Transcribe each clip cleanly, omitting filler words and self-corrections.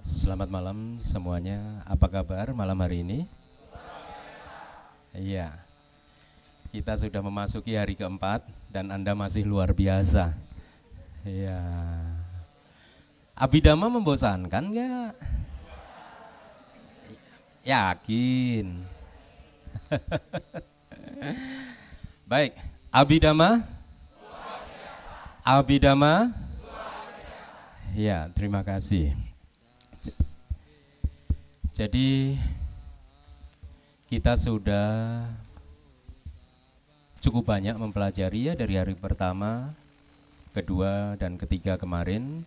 Selamat malam semuanya. Apa kabar malam hari ini? Iya, kita sudah memasuki hari keempat dan Anda masih luar biasa. Iya. Abidama membosankan nggak? Yakin. Baik, Abidama? Abidama? Ya, terima kasih. Jadi kita sudah cukup banyak mempelajari ya dari hari pertama, kedua, dan ketiga kemarin.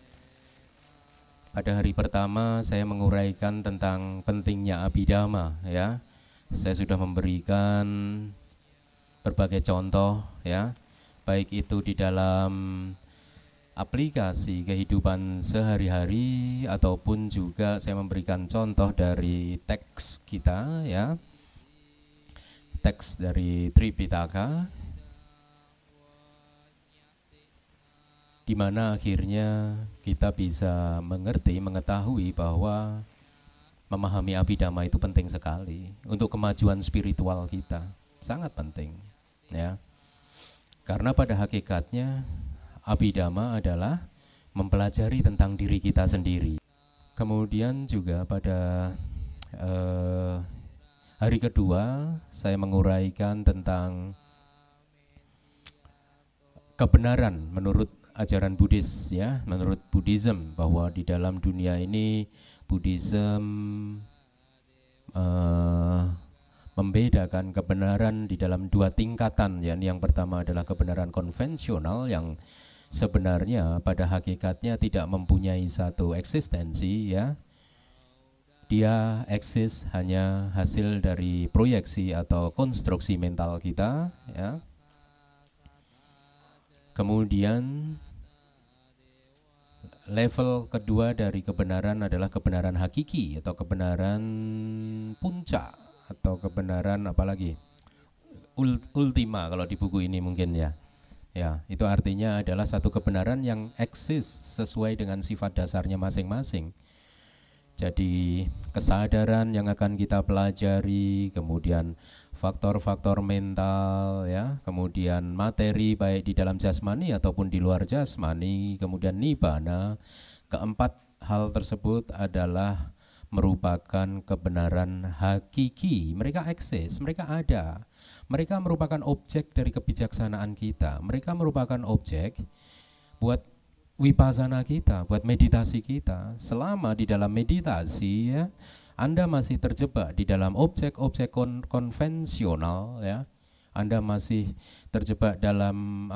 Pada hari pertama saya menguraikan tentang pentingnya abidama ya. Saya sudah memberikan berbagai contoh ya, baik itu di dalam aplikasi kehidupan sehari-hari ataupun juga saya memberikan contoh dari teks kita ya. Teks dari Tripitaka di mana akhirnya kita bisa mengerti, mengetahui bahwa memahami abidama itu penting sekali untuk kemajuan spiritual kita. Sangat penting ya. Karena pada hakikatnya abidama adalah mempelajari tentang diri kita sendiri. Kemudian juga pada hari kedua saya menguraikan tentang kebenaran menurut ajaran Buddhis ya, menurut Buddhism, bahwa di dalam dunia ini Buddhism membedakan kebenaran di dalam dua tingkatan ya. Yang pertama adalah kebenaran konvensional yang sebenarnya pada hakikatnya tidak mempunyai satu eksistensi ya. Dia eksis hanya hasil dari proyeksi atau konstruksi mental kita ya. Kemudian level kedua dari kebenaran adalah kebenaran hakiki atau kebenaran puncak atau kebenaran apalagi ultima kalau di buku ini mungkin ya. Ya, itu artinya adalah satu kebenaran yang eksis sesuai dengan sifat dasarnya masing-masing. Jadi kesadaran yang akan kita pelajari, kemudian faktor-faktor mental ya, kemudian materi baik di dalam jasmani ataupun di luar jasmani, kemudian nibbana. Keempat hal tersebut adalah merupakan kebenaran hakiki. Mereka eksis, mereka ada. Mereka merupakan objek dari kebijaksanaan kita. Mereka merupakan objek buat wipasana kita, buat meditasi kita. Selama di dalam meditasi ya, Anda masih terjebak di dalam objek-objek konvensional ya. Anda masih terjebak dalam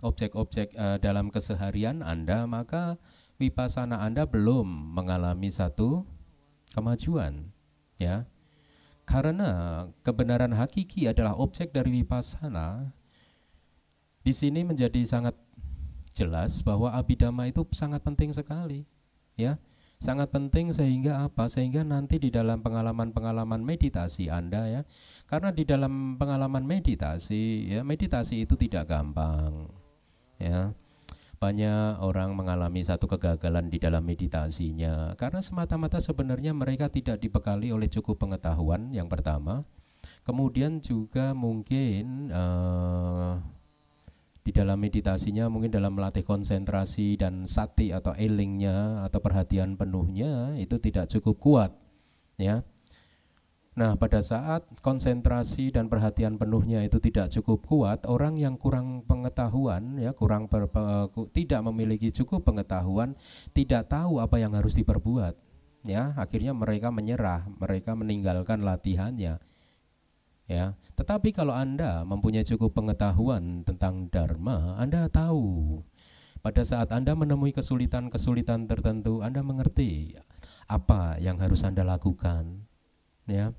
objek-objek dalam keseharian Anda, maka wipasana Anda belum mengalami satu kemajuan ya. Karena kebenaran hakiki adalah objek dari wipasana. Di sini menjadi sangat jelas bahwa abidama itu sangat penting sekali ya, sangat penting sehingga apa, sehingga nanti di dalam pengalaman-pengalaman meditasi Anda ya, karena di dalam pengalaman meditasi ya, meditasi itu tidak gampang ya. Banyak orang mengalami satu kegagalan di dalam meditasinya karena semata-mata sebenarnya mereka tidak dibekali oleh cukup pengetahuan yang pertama. Kemudian juga mungkin di dalam meditasinya, mungkin dalam melatih konsentrasi dan sati atau elingnya atau perhatian penuhnya itu tidak cukup kuat ya. Nah, pada saat konsentrasi dan perhatian penuhnya itu tidak cukup kuat, orang yang kurang pengetahuan ya, tidak memiliki cukup pengetahuan, tidak tahu apa yang harus diperbuat ya, akhirnya mereka menyerah, mereka meninggalkan latihannya ya. Tetapi kalau Anda mempunyai cukup pengetahuan tentang Dharma, Anda tahu pada saat Anda menemui kesulitan-kesulitan tertentu, Anda mengerti apa yang harus Anda lakukan ya.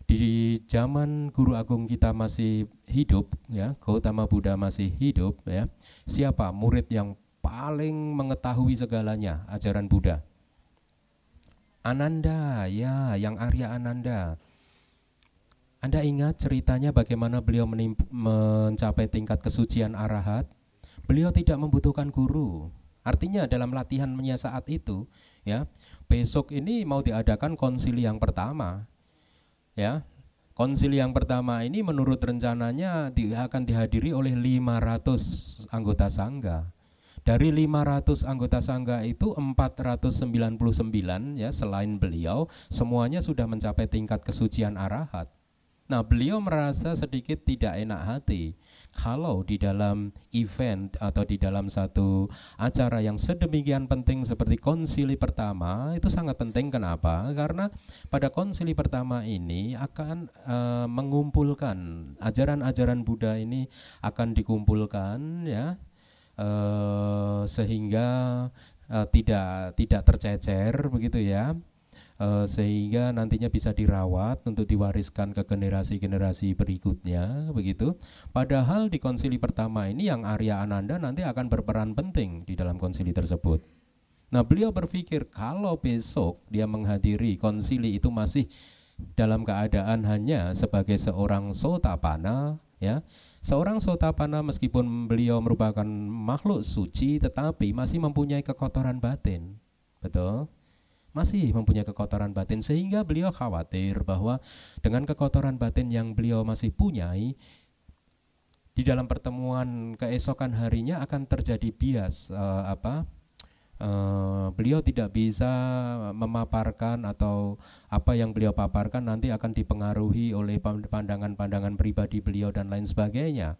Di zaman Guru Agung kita masih hidup ya, Gautama Buddha masih hidup ya, siapa murid yang paling mengetahui segalanya ajaran Buddha? Ananda ya, yang Arya Ananda. Anda ingat ceritanya bagaimana beliau mencapai tingkat kesucian arahat? Beliau tidak membutuhkan guru. Artinya dalam latihannya saat itu ya. Besok ini mau diadakan konsili yang pertama, ya. Konsili yang pertama ini menurut rencananya akan dihadiri oleh 500 anggota sangga. Dari 500 anggota sangga itu 499 ya selain beliau semuanya sudah mencapai tingkat kesucian arahat. Nah, beliau merasa sedikit tidak enak hati kalau di dalam event atau di dalam satu acara yang sedemikian penting seperti konsili pertama itu sangat penting. Kenapa? Karena pada konsili pertama ini akan mengumpulkan ajaran-ajaran Buddha ini akan dikumpulkan ya sehingga tidak tercecer begitu ya. Sehingga nantinya bisa dirawat untuk diwariskan ke generasi-generasi berikutnya begitu. Padahal di konsili pertama ini yang Arya Ananda nanti akan berperan penting di dalam konsili tersebut. Nah, beliau berpikir kalau besok dia menghadiri konsili itu masih dalam keadaan hanya sebagai seorang Sotapana ya. Seorang Sotapana meskipun beliau merupakan makhluk suci tetapi masih mempunyai kekotoran batin. Betul? Masih mempunyai kekotoran batin sehingga beliau khawatir bahwa dengan kekotoran batin yang beliau masih punyai di dalam pertemuan keesokan harinya akan terjadi bias beliau tidak bisa memaparkan atau apa yang beliau paparkan nanti akan dipengaruhi oleh pandangan-pandangan pribadi beliau dan lain sebagainya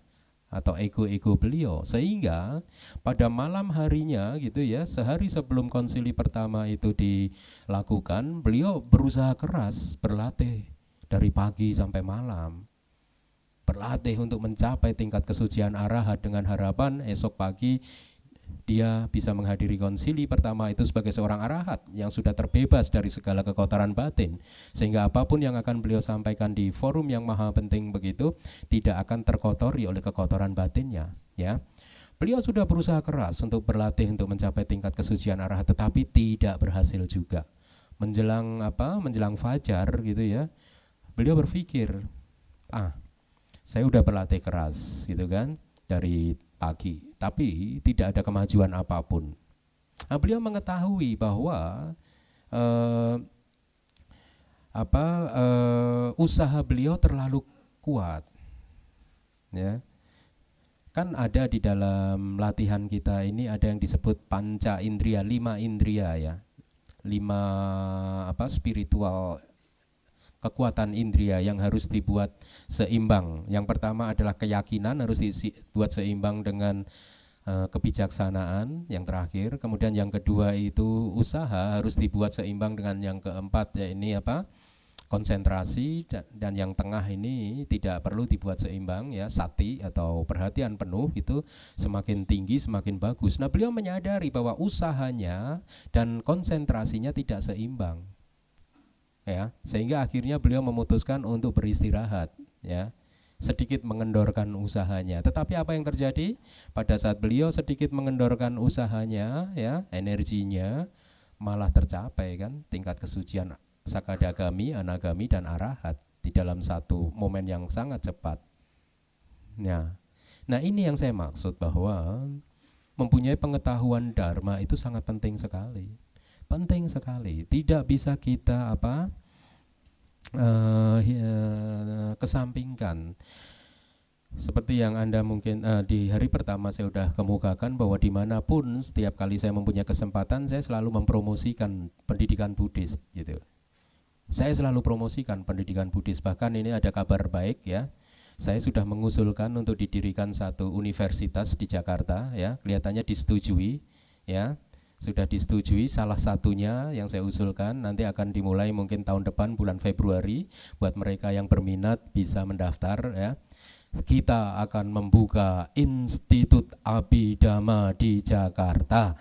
atau ego-ego beliau, sehingga pada malam harinya gitu ya, sehari sebelum konsili pertama itu dilakukan, beliau berusaha keras berlatih dari pagi sampai malam, berlatih untuk mencapai tingkat kesucian arahat dengan harapan esok pagi dia bisa menghadiri konsili pertama itu sebagai seorang arahat yang sudah terbebas dari segala kekotoran batin, sehingga apapun yang akan beliau sampaikan di forum yang maha penting begitu tidak akan terkotori oleh kekotoran batinnya ya. Beliau sudah berusaha keras untuk berlatih untuk mencapai tingkat kesucian arahat tetapi tidak berhasil juga. Menjelang fajar gitu ya, beliau berpikir, saya udah berlatih keras gitu kan dari pagi, tapi tidak ada kemajuan apapun. Nah, beliau mengetahui bahwa usaha beliau terlalu kuat, ya. Kan ada di dalam latihan kita ini ada yang disebut panca indria, 5 indria ya, 5 spiritual kekuatan indria yang harus dibuat seimbang. Yang pertama adalah keyakinan harus dibuat seimbang dengan kebijaksanaan yang terakhir. Kemudian yang kedua itu usaha harus dibuat seimbang dengan yang keempat ya ini konsentrasi, dan yang tengah ini tidak perlu dibuat seimbang ya, sati atau perhatian penuh itu semakin tinggi semakin bagus. Nah, beliau menyadari bahwa usahanya dan konsentrasinya tidak seimbang. Ya, sehingga akhirnya beliau memutuskan untuk beristirahat ya, sedikit mengendorkan usahanya. Tetapi apa yang terjadi pada saat beliau sedikit mengendorkan usahanya ya, energinya malah tercapai kan tingkat kesucian sakadagami, anagami dan arahat di dalam satu momen yang sangat cepat. Nah, ini yang saya maksud bahwa mempunyai pengetahuan dharma itu sangat penting sekali. Penting sekali, tidak bisa kita kesampingkan. Seperti yang Anda mungkin di hari pertama saya sudah kemukakan bahwa dimanapun setiap kali saya mempunyai kesempatan saya selalu mempromosikan pendidikan Buddhis gitu. Saya selalu promosikan pendidikan Buddhis, bahkan ini ada kabar baik ya. Saya sudah mengusulkan untuk didirikan satu universitas di Jakarta ya, kelihatannya disetujui ya. Sudah disetujui, salah satunya yang saya usulkan nanti akan dimulai mungkin tahun depan bulan Februari. Buat mereka yang berminat bisa mendaftar ya. Kita akan membuka Institut Abhidhamma di Jakarta.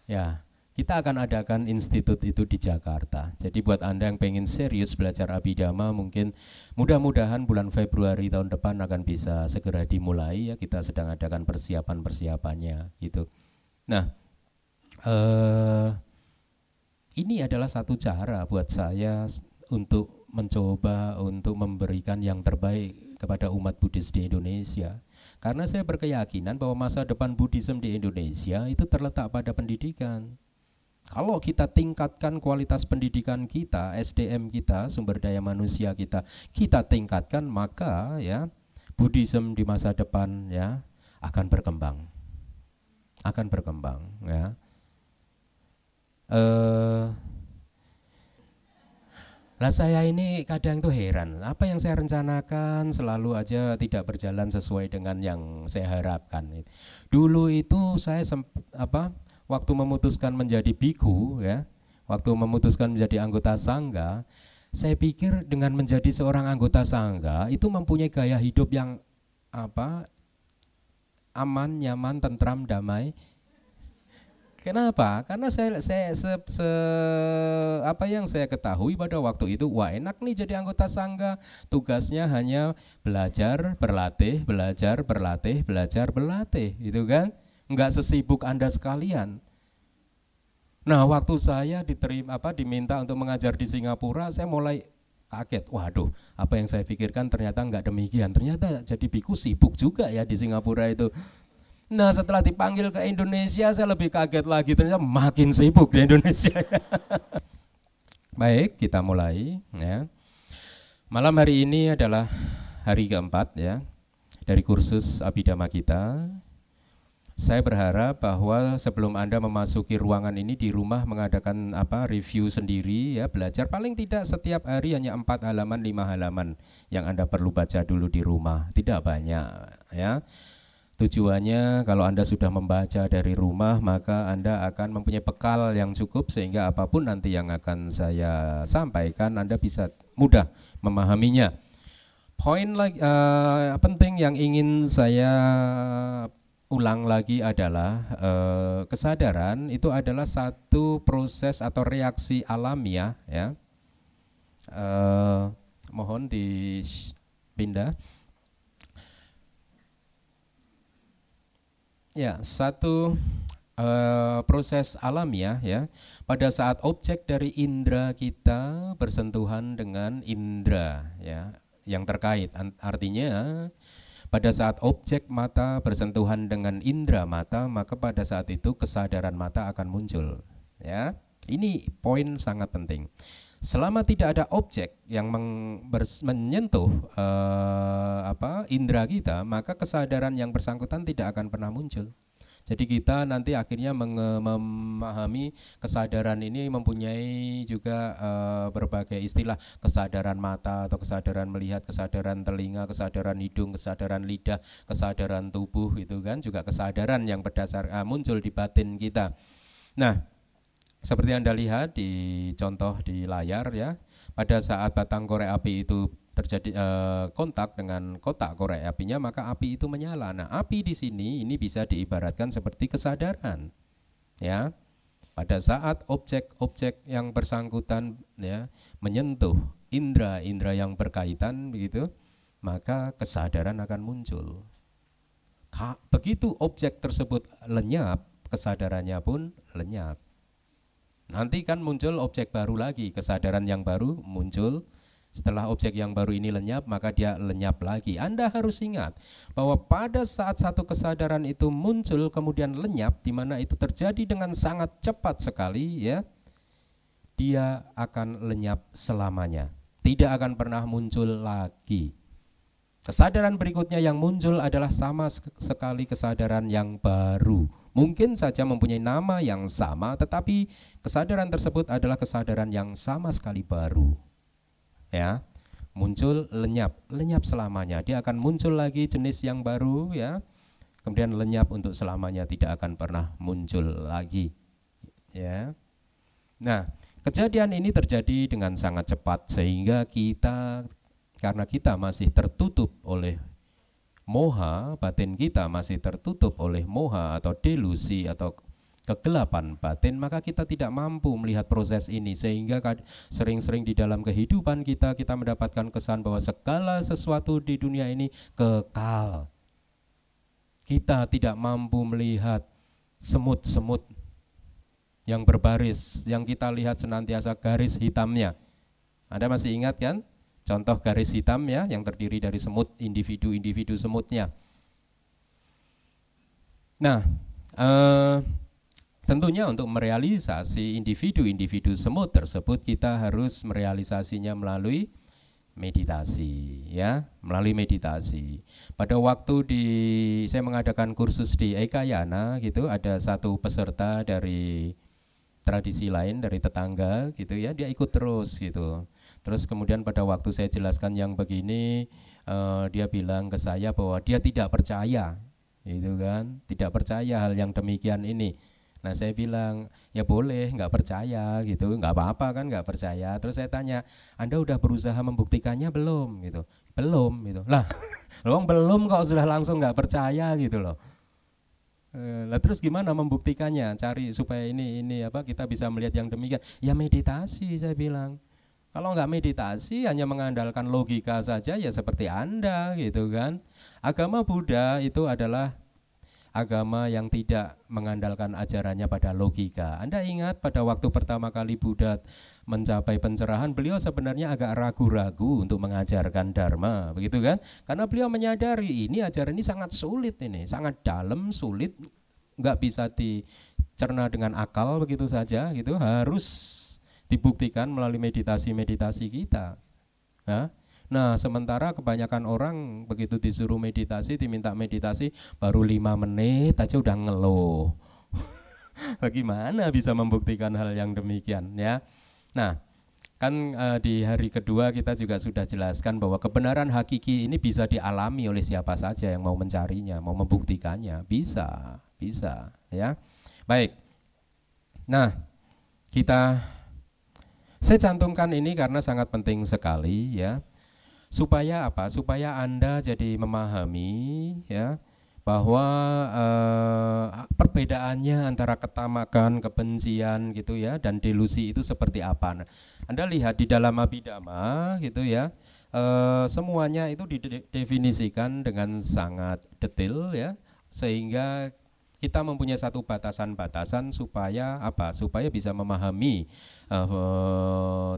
Ya, kita akan adakan institut itu di Jakarta. Jadi buat Anda yang pengen serius belajar Abhidhamma, mungkin mudah-mudahan bulan Februari tahun depan akan bisa segera dimulai ya. Kita sedang adakan persiapan-persiapannya gitu. Nah, ini adalah satu cara buat saya untuk mencoba untuk memberikan yang terbaik kepada umat Buddhis di Indonesia. Karena saya berkeyakinan bahwa masa depan Buddhism di Indonesia itu terletak pada pendidikan. Kalau kita tingkatkan kualitas pendidikan kita, SDM kita, sumber daya manusia kita tingkatkan, maka ya Buddhism di masa depan ya akan berkembang. Akan berkembang ya. Lah saya ini kadang tuh heran, apa yang saya rencanakan selalu aja tidak berjalan sesuai dengan yang saya harapkan. Dulu itu saya waktu memutuskan menjadi biku ya, waktu memutuskan menjadi anggota sangga, saya pikir dengan menjadi seorang anggota sangga itu mempunyai gaya hidup yang aman, nyaman, tentram, damai. Kenapa? Karena apa yang saya ketahui pada waktu itu, wah enak nih jadi anggota sangga. Tugasnya hanya belajar, berlatih, belajar, berlatih, belajar, berlatih, gitu kan? Enggak sesibuk Anda sekalian. Nah, waktu saya diminta untuk mengajar di Singapura, saya mulai kaget. Waduh, apa yang saya pikirkan ternyata enggak demikian. Ternyata jadi biku sibuk juga ya di Singapura itu. Nah, setelah dipanggil ke Indonesia, saya lebih kaget lagi, ternyata makin sibuk di Indonesia. Baik, kita mulai ya. Malam hari ini adalah hari keempat ya dari kursus Abhidhamma kita. Saya berharap bahwa sebelum Anda memasuki ruangan ini di rumah mengadakan review sendiri ya, belajar paling tidak setiap hari hanya 4 halaman, 5 halaman yang Anda perlu baca dulu di rumah, tidak banyak ya. Tujuannya kalau Anda sudah membaca dari rumah, maka Anda akan mempunyai bekal yang cukup sehingga apapun nanti yang akan saya sampaikan Anda bisa mudah memahaminya. Poin penting yang ingin saya ulang lagi adalah kesadaran itu adalah satu proses atau reaksi alamiah ya. Mohon dipindah. Ya, satu proses alamiah ya. Pada saat objek dari indera kita bersentuhan dengan indera ya yang terkait, artinya pada saat objek mata bersentuhan dengan indera mata, maka pada saat itu kesadaran mata akan muncul ya. Ini poin sangat penting. Selama tidak ada objek yang menyentuh indera kita, maka kesadaran yang bersangkutan tidak akan pernah muncul. Jadi kita nanti akhirnya memahami kesadaran ini mempunyai juga berbagai istilah, kesadaran mata atau kesadaran melihat, kesadaran telinga, kesadaran hidung, kesadaran lidah, kesadaran tubuh, itu kan juga kesadaran yang muncul di batin kita. Nah, seperti Anda lihat di contoh di layar ya, pada saat batang korek api itu terjadi kontak dengan kotak korek apinya, maka api itu menyala. Nah, api di sini ini bisa diibaratkan seperti kesadaran. Ya. Pada saat objek-objek yang bersangkutan ya menyentuh indera-indera yang berkaitan begitu, maka kesadaran akan muncul. Begitu objek tersebut lenyap, kesadarannya pun lenyap. Nanti kan muncul objek baru lagi, kesadaran yang baru muncul. Setelah objek yang baru ini lenyap, maka dia lenyap lagi. Anda harus ingat bahwa pada saat satu kesadaran itu muncul kemudian lenyap, di mana itu terjadi dengan sangat cepat sekali ya, dia akan lenyap selamanya, tidak akan pernah muncul lagi. Kesadaran berikutnya yang muncul adalah sama sekali kesadaran yang baru. Mungkin saja mempunyai nama yang sama, tetapi kesadaran tersebut adalah kesadaran yang sama sekali baru. Ya, muncul, lenyap selamanya. Dia akan muncul lagi jenis yang baru ya. Kemudian lenyap untuk selamanya, tidak akan pernah muncul lagi. Ya. Nah, kejadian ini terjadi dengan sangat cepat sehingga karena kita masih tertutup oleh moha, batin kita masih tertutup oleh moha atau delusi atau kegelapan batin, maka kita tidak mampu melihat proses ini, sehingga sering-sering di dalam kehidupan kita mendapatkan kesan bahwa segala sesuatu di dunia ini kekal. Kita tidak mampu melihat semut-semut yang berbaris, yang kita lihat senantiasa garis hitamnya. Anda masih ingat kan? Contoh garis hitam ya, yang terdiri dari semut, individu-individu semutnya. Nah, tentunya untuk merealisasi individu-individu semut tersebut kita harus merealisasinya melalui meditasi, ya, melalui meditasi. Pada waktu saya mengadakan kursus di Ekayana gitu, ada satu peserta dari tradisi lain, dari tetangga gitu ya, dia ikut terus gitu. Terus kemudian pada waktu saya jelaskan yang begini, dia bilang ke saya bahwa dia tidak percaya, gitu kan, tidak percaya hal yang demikian ini. Nah saya bilang ya boleh nggak percaya gitu, nggak apa-apa kan nggak percaya. Terus saya tanya, Anda udah berusaha membuktikannya belum gitu? Belum gitu. Lah, belum kok sudah langsung nggak percaya gitu loh. Lah terus gimana membuktikannya? Cari supaya ini apa kita bisa melihat yang demikian. Ya meditasi saya bilang. Kalau nggak meditasi hanya mengandalkan logika saja ya seperti Anda gitu kan. Agama Buddha itu adalah agama yang tidak mengandalkan ajarannya pada logika. Anda ingat pada waktu pertama kali Buddha mencapai pencerahan, beliau sebenarnya agak ragu-ragu untuk mengajarkan Dharma, begitu kan? Karena beliau menyadari ini ajaran ini sangat sulit, ini sangat dalam, sulit, nggak bisa dicerna dengan akal begitu saja, gitu. Harus dibuktikan melalui meditasi-meditasi kita. Ya. Nah sementara kebanyakan orang begitu disuruh meditasi, diminta meditasi, baru 5 menit aja udah ngeluh. Bagaimana bisa membuktikan hal yang demikian ya? Nah kan di hari kedua kita juga sudah jelaskan bahwa kebenaran hakiki ini bisa dialami oleh siapa saja yang mau mencarinya, mau membuktikannya, bisa ya. Baik. Nah saya cantumkan ini karena sangat penting sekali ya. Supaya apa? Supaya Anda jadi memahami ya bahwa perbedaannya antara ketamakan, kebencian gitu ya dan delusi itu seperti apa. Nah, Anda lihat di dalam Abhidhamma gitu ya. Semuanya itu didefinisikan dengan sangat detail ya sehingga kita mempunyai satu batasan-batasan supaya apa? Supaya bisa memahami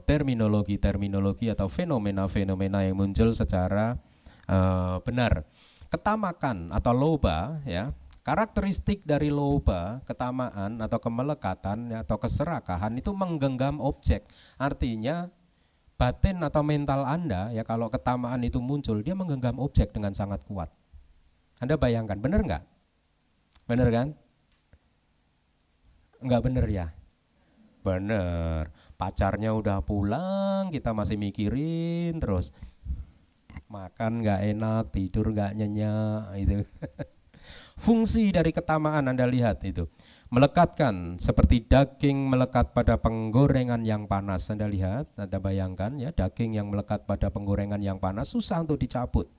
terminologi-terminologi atau fenomena-fenomena yang muncul secara benar. Ketamakan atau loba ya, karakteristik dari loba, ketamaan atau kemelekatan atau keserakahan itu menggenggam objek. Artinya batin atau mental Anda ya kalau ketamaan itu muncul dia menggenggam objek dengan sangat kuat. Anda bayangkan, benar nggak? Bener kan? Enggak bener ya? Bener. Pacarnya udah pulang, kita masih mikirin terus. Makan nggak enak, tidur nggak nyenyak, itu. Fungsi dari ketamaan Anda lihat itu. Melekatkan seperti daging melekat pada penggorengan yang panas. Anda lihat, Anda bayangkan ya, daging yang melekat pada penggorengan yang panas susah untuk dicabut.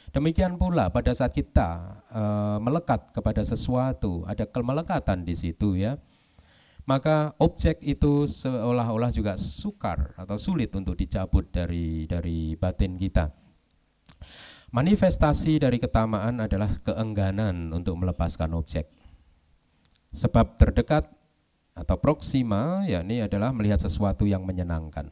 Demikian pula pada saat kita melekat kepada sesuatu, ada kemelekatan di situ ya. Maka objek itu seolah-olah juga sukar atau sulit untuk dicabut dari batin kita. Manifestasi dari ketamaan adalah keengganan untuk melepaskan objek. Sebab terdekat atau proksima yakni adalah melihat sesuatu yang menyenangkan.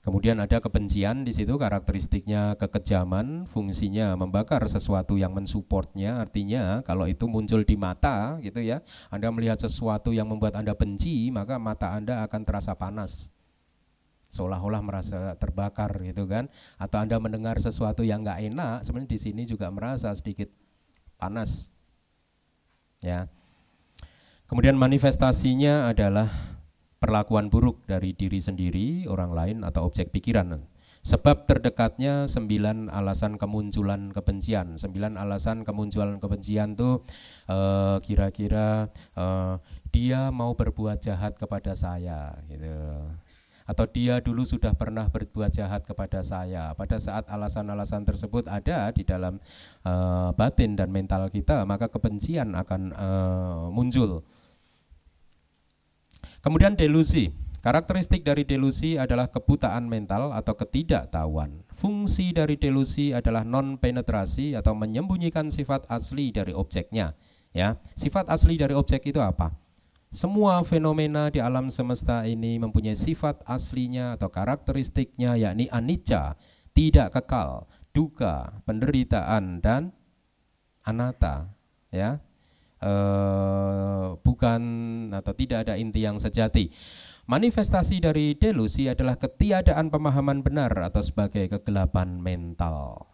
Kemudian ada kebencian di situ, karakteristiknya kekejaman, fungsinya membakar sesuatu yang mensupportnya. Artinya kalau itu muncul di mata gitu ya, Anda melihat sesuatu yang membuat Anda benci, maka mata Anda akan terasa panas, seolah-olah merasa terbakar gitu kan. Atau Anda mendengar sesuatu yang nggak enak, sebenarnya di sini juga merasa sedikit panas. Ya. Kemudian manifestasinya adalah perlakuan buruk dari diri sendiri, orang lain atau objek pikiran. Sebab terdekatnya 9 alasan kemunculan kebencian. 9 alasan kemunculan kebencian tuh kira-kira dia mau berbuat jahat kepada saya gitu. Atau dia dulu sudah pernah berbuat jahat kepada saya. Pada saat alasan-alasan tersebut ada di dalam batin dan mental kita, maka kebencian akan muncul. Kemudian delusi. Karakteristik dari delusi adalah kebutaan mental atau ketidaktahuan. Fungsi dari delusi adalah non-penetrasi atau menyembunyikan sifat asli dari objeknya. Ya, sifat asli dari objek itu apa? Semua fenomena di alam semesta ini mempunyai sifat aslinya atau karakteristiknya yakni anicca, tidak kekal, dukkha, penderitaan dan anatta, ya. Bukan atau tidak ada inti yang sejati. Manifestasi dari delusi adalah ketiadaan pemahaman benar atau sebagai kegelapan mental.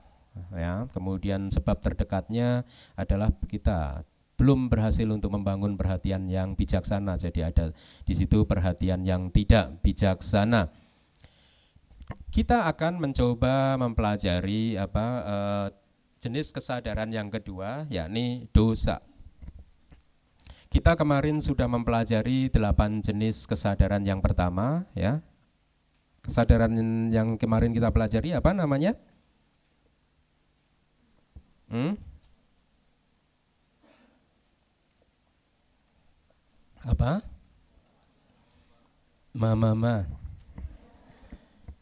Ya, kemudian sebab terdekatnya adalah kita belum berhasil untuk membangun perhatian yang bijaksana. Jadi ada di situ perhatian yang tidak bijaksana. Kita akan mencoba mempelajari jenis kesadaran yang kedua, yakni dosa. Kita kemarin sudah mempelajari 8 jenis kesadaran yang pertama, ya. Kesadaran yang kemarin kita pelajari apa namanya? Apa? Mama.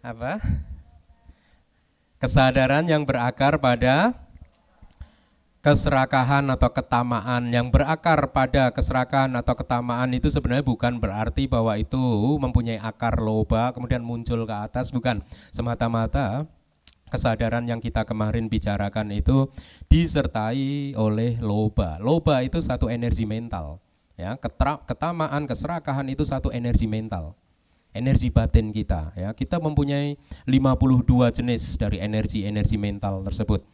Apa? Kesadaran yang berakar pada keserakahan atau ketamaan. Yang berakar pada keserakahan atau ketamaan itu sebenarnya bukan berarti bahwa itu mempunyai akar loba kemudian muncul ke atas, bukan. Semata-mata kesadaran yang kita kemarin bicarakan itu disertai oleh loba. Loba itu satu energi mental, ya. Ketamaan, keserakahan itu satu energi mental, energi batin kita, ya. Kita mempunyai 52 jenis dari energi mental tersebut.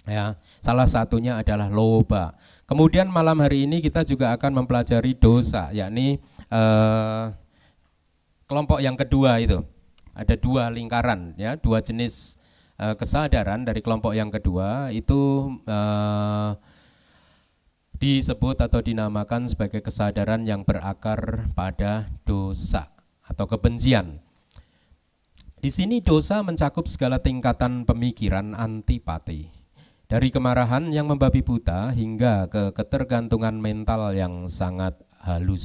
Ya, salah satunya adalah loba. Kemudian malam hari ini kita juga akan mempelajari dosa, yakni kelompok yang kedua itu. Ada 2 lingkaran, ya, 2 jenis kesadaran dari kelompok yang kedua itu disebut atau dinamakan sebagai kesadaran yang berakar pada dosa atau kebencian. Di sini dosa mencakup segala tingkatan pemikiran antipati. Dari kemarahan yang membabi buta hingga ke ketergantungan mental yang sangat halus,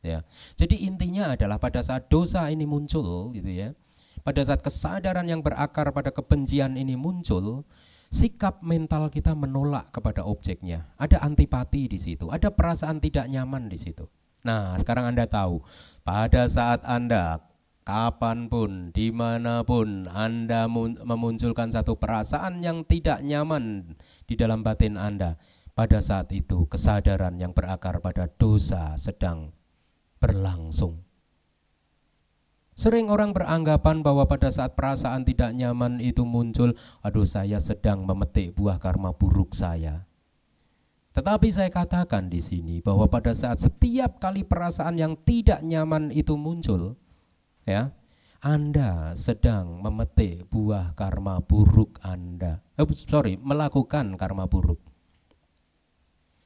ya. Jadi intinya adalah pada saat dosa ini muncul, gitu ya. Pada saat kesadaran yang berakar pada kebencian ini muncul, sikap mental kita menolak kepada objeknya. Ada antipati di situ, ada perasaan tidak nyaman di situ. Nah, sekarang Anda tahu, pada saat Anda kapanpun, dimanapun Anda memunculkan satu perasaan yang tidak nyaman di dalam batin Anda, pada saat itu kesadaran yang berakar pada dosa sedang berlangsung. Sering orang beranggapan bahwa pada saat perasaan tidak nyaman itu muncul, aduh saya sedang memetik buah karma buruk saya. Tetapi saya katakan di sini bahwa pada saat setiap kali perasaan yang tidak nyaman itu muncul, ya, Anda sedang memetik buah karma buruk Anda. Melakukan karma buruk.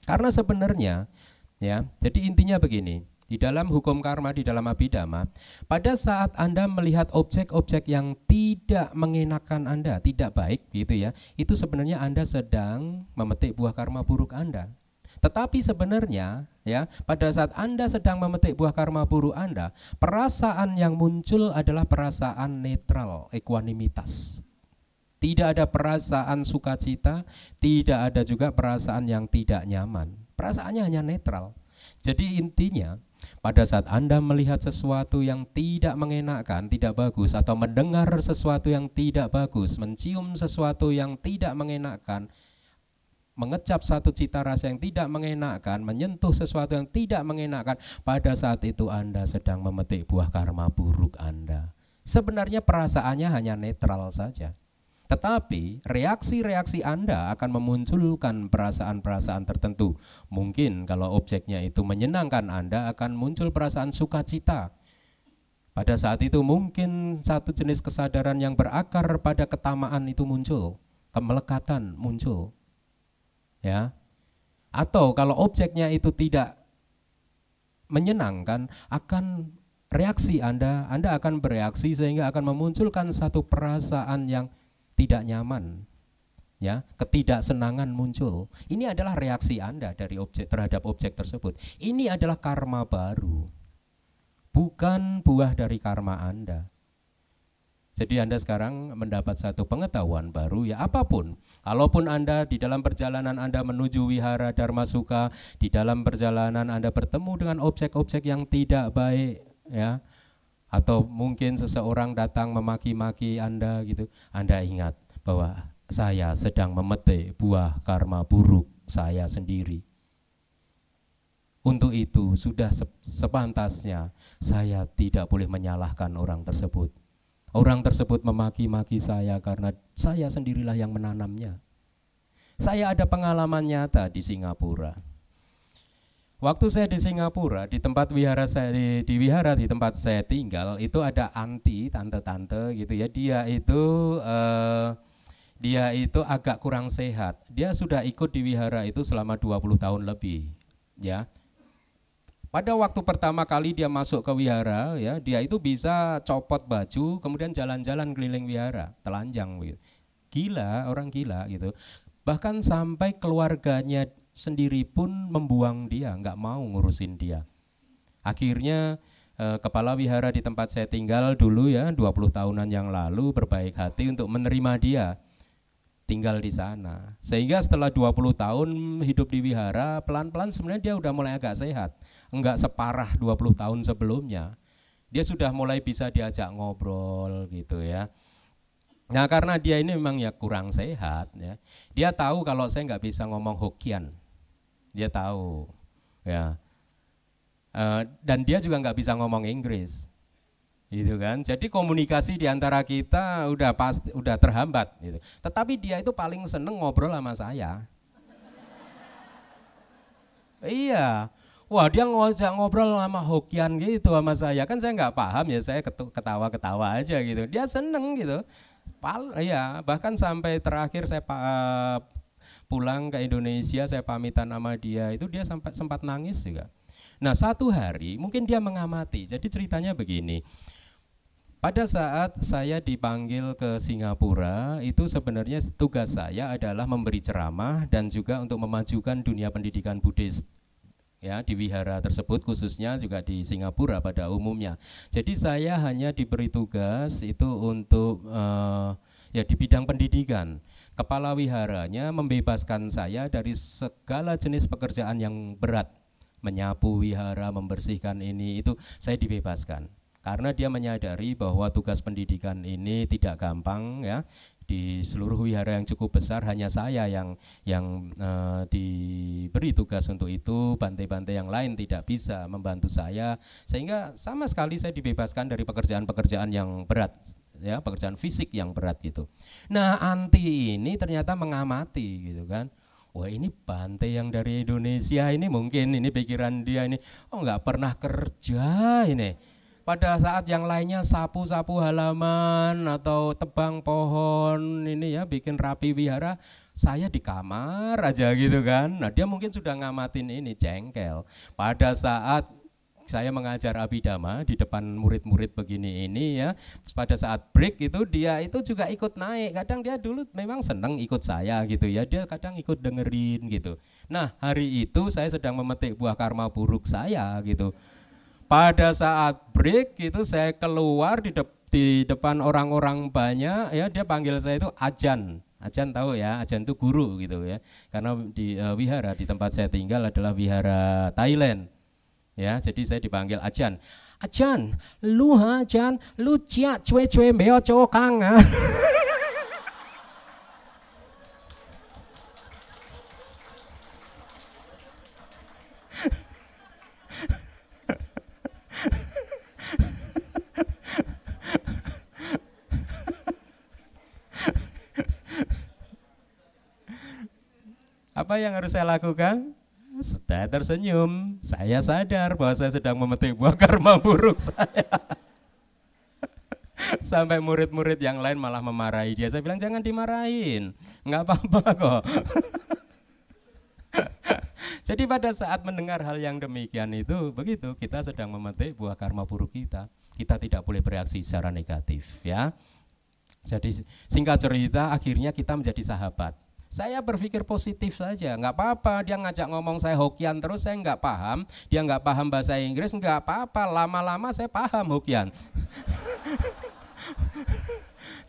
Karena sebenarnya, ya, jadi intinya begini. Di dalam hukum karma, di dalam Abhidhamma, pada saat Anda melihat objek-objek yang tidak mengenakan Anda, tidak baik gitu ya, itu sebenarnya Anda sedang memetik buah karma buruk Anda. Tetapi sebenarnya, ya, pada saat Anda sedang memetik buah karma buruk Anda, perasaan yang muncul adalah perasaan netral, equanimitas. Tidak ada perasaan sukacita, tidak ada juga perasaan yang tidak nyaman. Perasaannya hanya netral. Jadi intinya, pada saat Anda melihat sesuatu yang tidak mengenakan, tidak bagus, atau mendengar sesuatu yang tidak bagus, mencium sesuatu yang tidak mengenakan, mengecap satu cita rasa yang tidak mengenakan, menyentuh sesuatu yang tidak mengenakan, pada saat itu Anda sedang memetik buah karma buruk Anda. Sebenarnya perasaannya hanya netral saja. Tetapi reaksi-reaksi Anda akan memunculkan perasaan-perasaan tertentu. Mungkin kalau objeknya itu menyenangkan, Anda akan muncul perasaan sukacita. Pada saat itu mungkin satu jenis kesadaran yang berakar pada ketamaan itu muncul, kemelekatan muncul. Ya. Atau kalau objeknya itu tidak menyenangkan, akan reaksi Anda akan bereaksi sehingga akan memunculkan satu perasaan yang tidak nyaman, ya, ketidaksenangan muncul. Ini adalah reaksi Anda dari objek terhadap objek tersebut. Ini adalah karma baru, bukan buah dari karma Anda. Jadi Anda sekarang mendapat satu pengetahuan baru, ya, apapun. Kalaupun Anda di dalam perjalanan Anda menuju wihara Dharma Sukha, di dalam perjalanan Anda bertemu dengan objek-objek yang tidak baik, ya, atau mungkin seseorang datang memaki-maki Anda gitu, Anda ingat bahwa saya sedang memetik buah karma buruk saya sendiri. Untuk itu sudah sepantasnya saya tidak boleh menyalahkan orang tersebut. Orang tersebut memaki-maki saya karena saya sendirilah yang menanamnya. Saya ada pengalaman nyata di Singapura. Waktu saya di Singapura, di tempat wihara saya di wihara di tempat saya tinggal itu ada anti tante-tante gitu ya. Dia itu agak kurang sehat. Dia sudah ikut di wihara itu selama 20 tahun lebih, ya. Pada waktu pertama kali dia masuk ke wihara, ya, dia itu bisa copot baju, kemudian jalan-jalan keliling wihara, telanjang gitu. Gila, orang gila gitu. Bahkan sampai keluarganya sendiri pun membuang dia, nggak mau ngurusin dia. Akhirnya kepala wihara di tempat saya tinggal dulu ya, 20 tahunan yang lalu berbaik hati untuk menerima dia tinggal di sana. Sehingga setelah 20 tahun hidup di wihara, pelan-pelan sebenarnya dia udah mulai agak sehat. Enggak separah 20 tahun sebelumnya. Dia sudah mulai bisa diajak ngobrol gitu ya. Nah karena dia ini memang ya kurang sehat ya. Dia tahu kalau saya nggak bisa ngomong Hokkien. Dia tahu ya. Dan dia juga nggak bisa ngomong Inggris. Gitu kan. Jadi komunikasi di antara kita udah terhambat gitu. Tetapi dia itu paling seneng ngobrol sama saya. Iya. Wah, dia ngajak ngobrol sama Hokkien gitu sama saya. Kan saya nggak paham ya, saya ketawa-ketawa aja gitu. Dia seneng gitu. Iya, bahkan sampai terakhir saya pulang ke Indonesia, saya pamitan sama dia, itu dia sempat nangis juga. Nah, satu hari mungkin dia mengamati. Jadi ceritanya begini. Pada saat saya dipanggil ke Singapura, itu sebenarnya tugas saya adalah memberi ceramah dan juga untuk memajukan dunia pendidikan Buddhis ya di wihara tersebut, khususnya juga di Singapura pada umumnya. Jadi saya hanya diberi tugas itu untuk ya di bidang pendidikan. Kepala wiharanya membebaskan saya dari segala jenis pekerjaan yang berat, menyapu wihara, membersihkan ini, itu saya dibebaskan. Karena dia menyadari bahwa tugas pendidikan ini tidak gampang ya. Di seluruh wihara yang cukup besar hanya saya yang diberi tugas untuk itu, bantai-bantai yang lain tidak bisa membantu saya, sehingga sama sekali saya dibebaskan dari pekerjaan-pekerjaan yang berat ya, pekerjaan fisik yang berat gitu. Nah, anti ini ternyata mengamati gitu kan. Wah, ini Bante yang dari Indonesia ini mungkin ini pikiran dia ini, oh nggak pernah kerja ini. Pada saat yang lainnya sapu-sapu halaman atau tebang pohon ini ya, bikin rapi wihara, saya di kamar aja gitu kan. Nah dia mungkin sudah ngamatin ini, jengkel. Pada saat saya mengajar Abhidhamma di depan murid-murid begini ini ya, pada saat break itu dia itu juga ikut naik. Kadang dia dulu memang seneng ikut saya gitu ya, dia kadang ikut dengerin gitu. Nah hari itu saya sedang memetik buah karma buruk saya gitu. Pada saat break itu saya keluar di depan orang-orang banyak ya, dia panggil saya itu Ajan. Ajan tahu ya, Ajan itu guru gitu ya. Karena di wihara di tempat saya tinggal adalah wihara Thailand. Ya, jadi saya dipanggil Ajan. Ajan, lu Ajan, lu cia cuy meo cokang. Apa yang harus saya lakukan? Saya tersenyum. Saya sadar bahwa saya sedang memetik buah karma buruk saya. Sampai murid-murid yang lain malah memarahi dia. Saya bilang jangan dimarahin, nggak apa-apa kok. Jadi pada saat mendengar hal yang demikian itu, begitu kita sedang memetik buah karma buruk kita. Kita tidak boleh bereaksi secara negatif, ya. Jadi singkat cerita, akhirnya kita menjadi sahabat. Saya berpikir positif saja, nggak apa-apa. Dia ngajak ngomong saya Hokkien terus, saya nggak paham. Dia nggak paham bahasa Inggris, nggak apa-apa. Lama-lama saya paham Hokkien.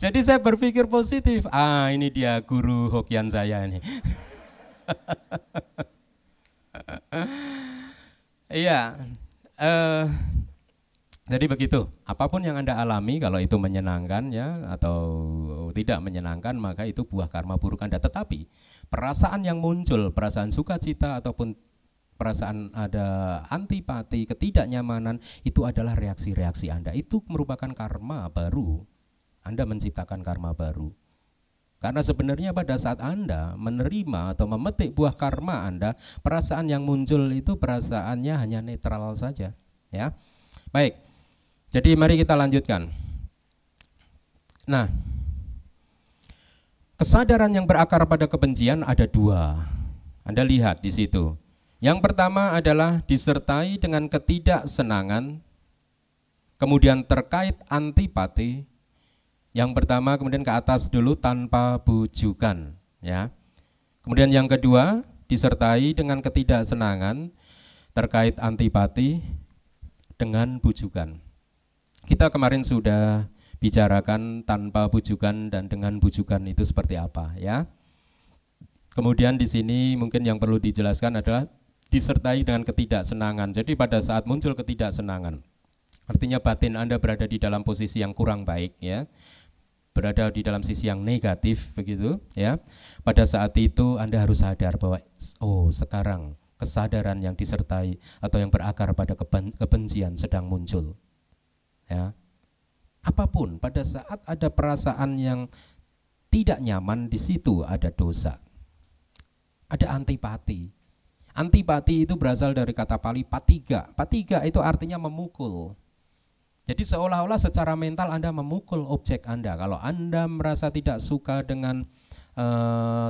Jadi saya berpikir positif. Ah, ini dia guru Hokkien saya ini. Iya. Jadi begitu, apapun yang Anda alami, kalau itu menyenangkan ya atau tidak menyenangkan, maka itu buah karma buruk Anda. Tetapi perasaan yang muncul, perasaan sukacita ataupun perasaan ada antipati, ketidaknyamanan, itu adalah reaksi-reaksi Anda. Itu merupakan karma baru. Anda menciptakan karma baru. Karena sebenarnya pada saat Anda menerima atau memetik buah karma Anda, perasaan yang muncul itu perasaannya hanya netral saja, ya. Baik. Jadi mari kita lanjutkan. Nah, kesadaran yang berakar pada kebencian ada dua. Anda lihat di situ. Yang pertama adalah disertai dengan ketidaksenangan, kemudian terkait antipati. Yang pertama kemudian ke atas dulu tanpa bujukan, ya. Kemudian yang kedua disertai dengan ketidaksenangan terkait antipati dengan bujukan. Kita kemarin sudah bicarakan tanpa bujukan dan dengan bujukan itu seperti apa, ya. Kemudian di sini mungkin yang perlu dijelaskan adalah disertai dengan ketidaksenangan. Jadi pada saat muncul ketidaksenangan, artinya batin Anda berada di dalam posisi yang kurang baik, ya. Berada di dalam sisi yang negatif begitu, ya. Pada saat itu Anda harus sadar bahwa sekarang kesadaran yang disertai atau yang berakar pada kebencian sedang muncul, ya. Apapun pada saat ada perasaan yang tidak nyaman, di situ ada dosa. Ada antipati. Antipati itu berasal dari kata Pali patiga. Patiga itu artinya memukul. Jadi seolah-olah secara mental Anda memukul objek Anda. Kalau Anda merasa tidak suka dengan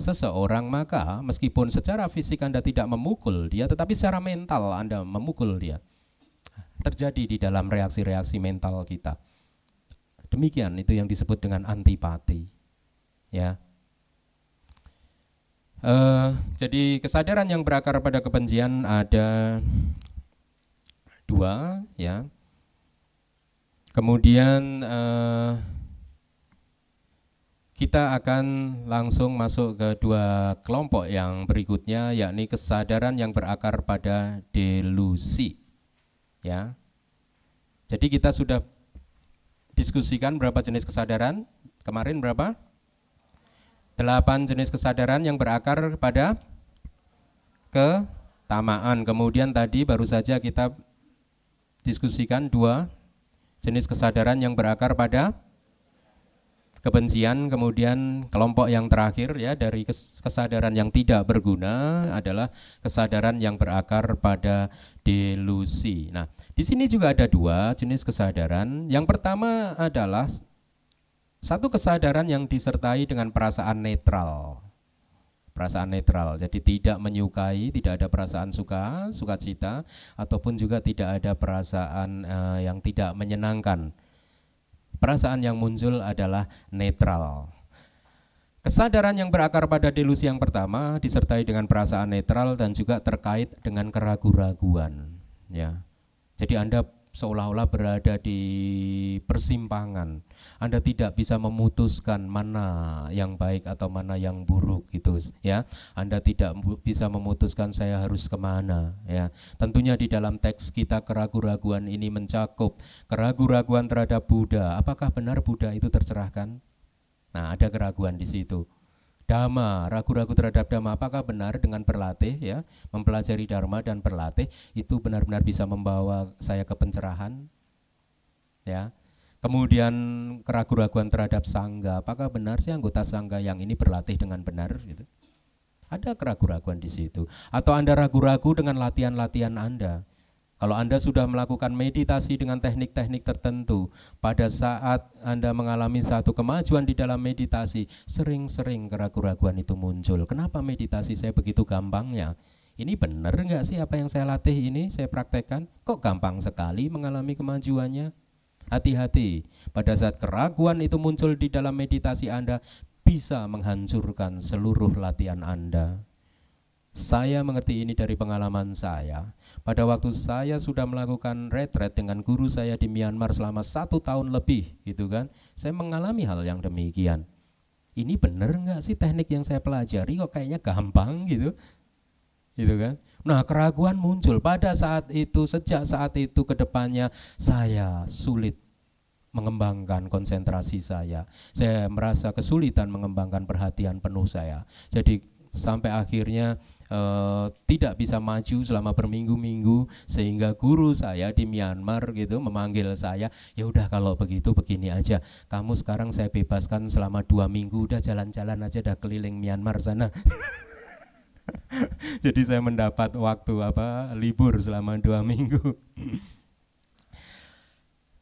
seseorang, maka meskipun secara fisik Anda tidak memukul dia, tetapi secara mental Anda memukul dia. Terjadi di dalam reaksi-reaksi mental kita. Demikian itu yang disebut dengan antipati. Ya. Jadi kesadaran yang berakar pada kebencian ada dua, ya. Kemudian kita akan langsung masuk ke dua kelompok yang berikutnya, yakni kesadaran yang berakar pada delusi, ya. Jadi kita sudah diskusikan berapa jenis kesadaran kemarin, berapa? 8 jenis kesadaran yang berakar pada ketamaan. Kemudian tadi baru saja kita diskusikan 2 jenis kesadaran yang berakar pada kebencian. Kemudian kelompok yang terakhir, ya, dari kesadaran yang tidak berguna adalah kesadaran yang berakar pada delusi. Nah, di sini juga ada 2 jenis kesadaran. Yang pertama adalah satu kesadaran yang disertai dengan perasaan netral. Perasaan netral, jadi tidak menyukai, tidak ada perasaan sukacita, ataupun juga tidak ada perasaan yang tidak menyenangkan. Perasaan yang muncul adalah netral. Kesadaran yang berakar pada delusi yang pertama disertai dengan perasaan netral dan juga terkait dengan keraguan-raguan, ya. Jadi Anda seolah-olah berada di persimpangan. Anda tidak bisa memutuskan mana yang baik atau mana yang buruk, gitu, ya. Anda tidak bisa memutuskan saya harus kemana, ya. Tentunya di dalam teks kita keraguan-raguan ini mencakup keraguan-raguan terhadap Buddha. Apakah benar Buddha itu tercerahkan? Nah, ada keraguan di situ. Dhamma, ragu-ragu terhadap Dhamma, apakah benar dengan berlatih, ya, mempelajari Dharma dan berlatih itu benar-benar bisa membawa saya ke pencerahan, ya. Kemudian keraguan-raguan terhadap Sangha, apakah benar sih anggota Sangha yang ini berlatih dengan benar, gitu. Ada keraguan-raguan di situ. Atau Anda ragu-ragu dengan latihan-latihan Anda. Kalau Anda sudah melakukan meditasi dengan teknik-teknik tertentu, pada saat Anda mengalami satu kemajuan di dalam meditasi, sering-sering keraguan-raguan itu muncul. Kenapa meditasi saya begitu gampangnya? Ini benar nggak sih apa yang saya latih ini, saya praktekkan? Kok gampang sekali mengalami kemajuannya? Hati-hati, pada saat keraguan itu muncul di dalam meditasi Anda, bisa menghancurkan seluruh latihan Anda. Saya mengerti ini dari pengalaman saya. Pada waktu saya sudah melakukan retret dengan guru saya di Myanmar selama 1 tahun lebih, gitu kan, saya mengalami hal yang demikian. Ini benar nggak sih teknik yang saya pelajari, kok kayaknya gampang gitu, gitu kan? Nah, keraguan muncul pada saat itu. Sejak saat itu ke depannya saya sulit mengembangkan konsentrasi saya. Saya merasa kesulitan mengembangkan perhatian penuh saya. Jadi sampai akhirnya tidak bisa maju selama berminggu-minggu, sehingga guru saya di Myanmar gitu memanggil saya, ya udah kalau begitu begini aja, kamu sekarang saya bebaskan selama 2 minggu, udah jalan-jalan aja, dah keliling Myanmar sana. Jadi saya mendapat waktu libur selama 2 minggu.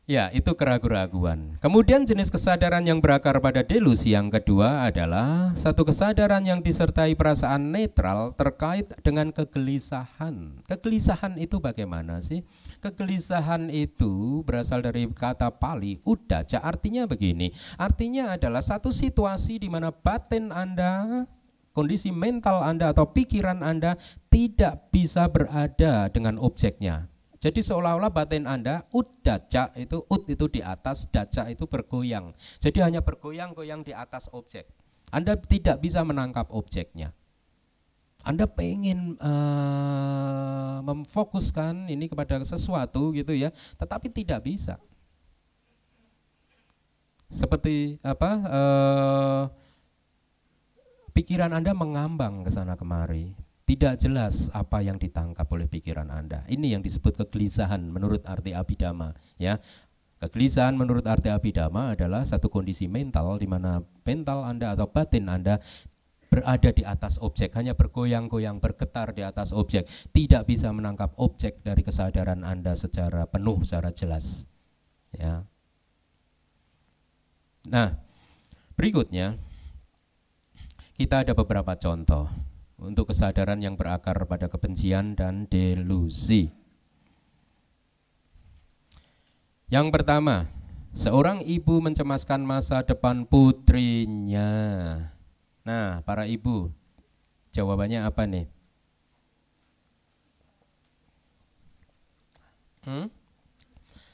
Ya, itu keraguan-raguan. Kemudian jenis kesadaran yang berakar pada delusi yang kedua adalah satu kesadaran yang disertai perasaan netral terkait dengan kegelisahan. Kegelisahan itu bagaimana sih? Kegelisahan itu berasal dari kata Pali, uddaca, artinya begini. Artinya adalah satu situasi di mana batin Anda, kondisi mental Anda atau pikiran Anda tidak bisa berada dengan objeknya. Jadi seolah-olah batin Anda, uddaca itu, itu di atas, daca itu bergoyang. Jadi hanya bergoyang-goyang di atas objek. Anda tidak bisa menangkap objeknya. Anda pengen memfokuskan ini kepada sesuatu gitu ya, tetapi tidak bisa. Seperti pikiran Anda mengambang ke sana kemari. Tidak jelas apa yang ditangkap oleh pikiran Anda. Ini yang disebut kegelisahan menurut arti Abhidhamma, ya. Kegelisahan menurut arti Abhidhamma adalah satu kondisi mental di mana mental Anda atau batin Anda berada di atas objek, hanya bergoyang-goyang, bergetar di atas objek, tidak bisa menangkap objek dari kesadaran Anda secara penuh, secara jelas, ya. Nah, berikutnya kita ada beberapa contoh untuk kesadaran yang berakar pada kebencian dan delusi. Yang pertama, seorang ibu mencemaskan masa depan putrinya. Nah, para ibu, jawabannya apa nih?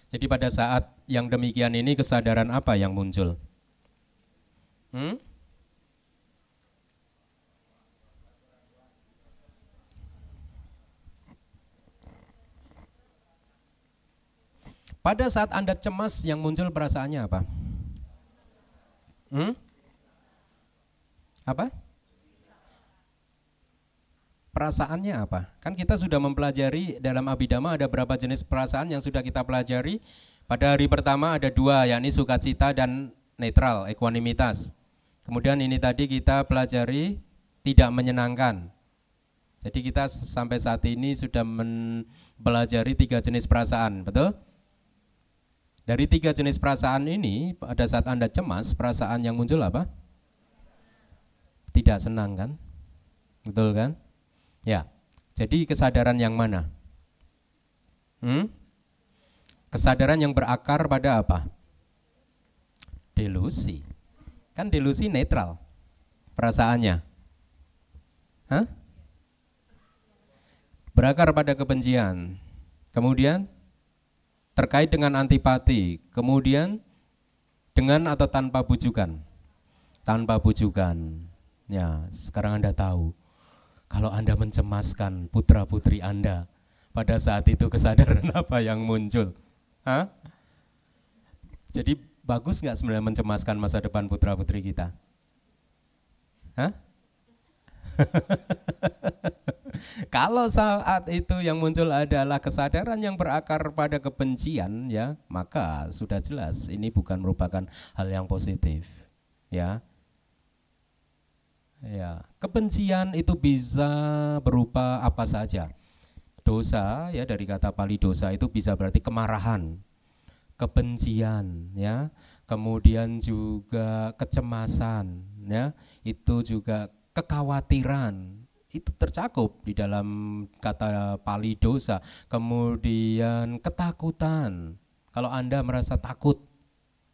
Jadi pada saat yang demikian ini kesadaran apa yang muncul? Pada saat Anda cemas yang muncul perasaannya apa? Apa? Perasaannya apa? Kan kita sudah mempelajari dalam Abhidhamma ada berapa jenis perasaan yang sudah kita pelajari. Pada hari pertama ada 2, yakni sukacita dan netral, equanimitas. Kemudian ini tadi kita pelajari tidak menyenangkan. Jadi kita sampai saat ini sudah mempelajari 3 jenis perasaan, betul? Dari 3 jenis perasaan ini, pada saat Anda cemas, perasaan yang muncul apa? Tidak senang kan? Betul kan? Ya, jadi kesadaran yang mana? Kesadaran yang berakar pada apa? Delusi. Kan delusi netral perasaannya. Berakar pada kebencian. Kemudian terkait dengan antipati, kemudian dengan atau tanpa bujukan? Tanpa bujukan. Ya, sekarang Anda tahu kalau Anda mencemaskan putra-putri Anda, pada saat itu kesadaran apa yang muncul? Jadi bagus nggak sebenarnya mencemaskan masa depan putra-putri kita? Kalau saat itu yang muncul adalah kesadaran yang berakar pada kebencian, ya, maka sudah jelas ini bukan merupakan hal yang positif, ya. Ya, kebencian itu bisa berupa apa saja. Dosa, ya, dari kata Pali dosa itu bisa berarti kemarahan, kebencian, ya. Kemudian juga kecemasan, ya. Itu juga kekhawatiran. Itu tercakup di dalam kata Pali dosa. Kemudian ketakutan. Kalau Anda merasa takut,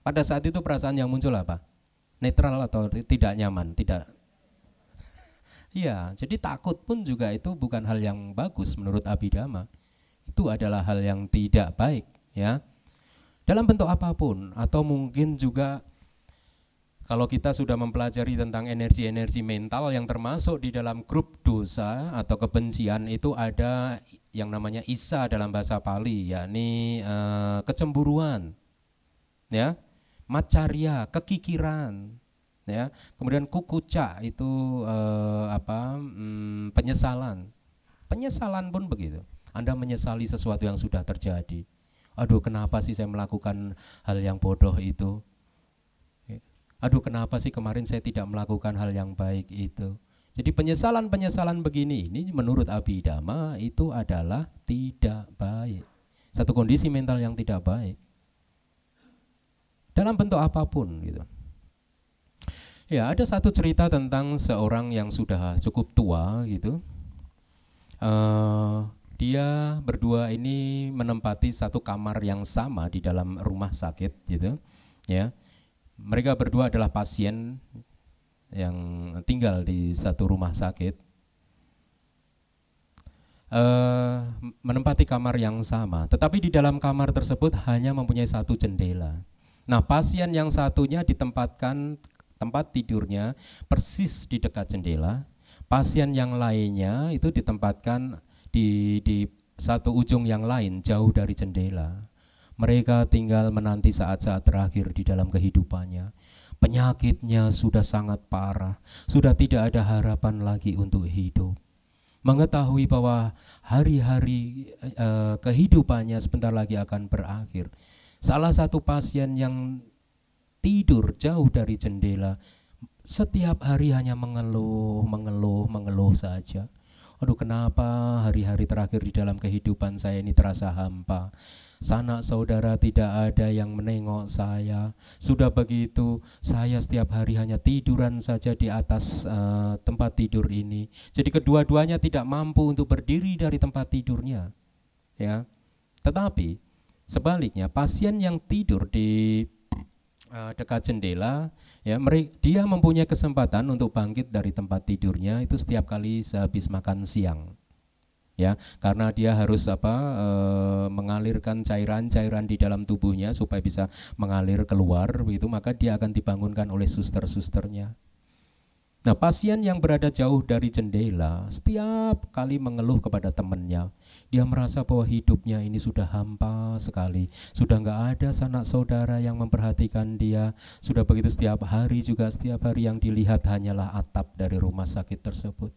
pada saat itu perasaan yang muncul apa? Netral atau tidak nyaman? Tidak. Iya, jadi takut pun juga itu bukan hal yang bagus menurut Abhidhamma. Itu adalah hal yang tidak baik, ya. Dalam bentuk apapun, atau mungkin juga kalau kita sudah mempelajari tentang energi-energi mental yang termasuk di dalam grup dosa atau kebencian, itu ada yang namanya isa dalam bahasa Pali, yakni kecemburuan. ya. Macarya, kekikiran, ya. Kemudian kukuca itu penyesalan. Penyesalan pun begitu. Anda menyesali sesuatu yang sudah terjadi. Aduh, kenapa sih saya melakukan hal yang bodoh itu? Aduh, kenapa sih kemarin saya tidak melakukan hal yang baik itu? Jadi penyesalan-penyesalan begini ini menurut Abhidhamma itu adalah tidak baik. Satu kondisi mental yang tidak baik. Dalam bentuk apapun gitu. Ya, ada satu cerita tentang seorang yang sudah cukup tua gitu. Dia berdua ini menempati satu kamar yang sama di dalam rumah sakit gitu. Ya. Mereka berdua adalah pasien yang tinggal di satu rumah sakit, menempati kamar yang sama, tetapi di dalam kamar tersebut hanya mempunyai satu jendela. Nah, pasien yang satunya ditempatkan tempat tidurnya persis di dekat jendela, pasien yang lainnya itu ditempatkan di satu ujung yang lain jauh dari jendela. Mereka tinggal menanti saat-saat terakhir di dalam kehidupannya. Penyakitnya sudah sangat parah, sudah tidak ada harapan lagi untuk hidup. Mengetahui bahwa hari-hari kehidupannya sebentar lagi akan berakhir. Salah satu pasien yang tidur jauh dari jendela setiap hari hanya mengeluh saja. Aduh, kenapa hari-hari terakhir di dalam kehidupan saya ini terasa hampa. Sanak saudara tidak ada yang menengok saya. Sudah begitu, saya setiap hari hanya tiduran saja di atas tempat tidur ini. Jadi kedua-duanya tidak mampu untuk berdiri dari tempat tidurnya. Ya. Tetapi sebaliknya, pasien yang tidur di dekat jendela, ya, dia mempunyai kesempatan untuk bangkit dari tempat tidurnya itu setiap kali sehabis makan siang. Ya, karena dia harus mengalirkan cairan-cairan di dalam tubuhnya supaya bisa mengalir keluar begitu, maka dia akan dibangunkan oleh suster-susternya. Nah, pasien yang berada jauh dari jendela setiap kali mengeluh kepada temannya. Dia merasa bahwa hidupnya ini sudah hampa sekali, sudah nggak ada sanak saudara yang memperhatikan dia. Sudah begitu setiap hari yang dilihat hanyalah atap dari rumah sakit tersebut.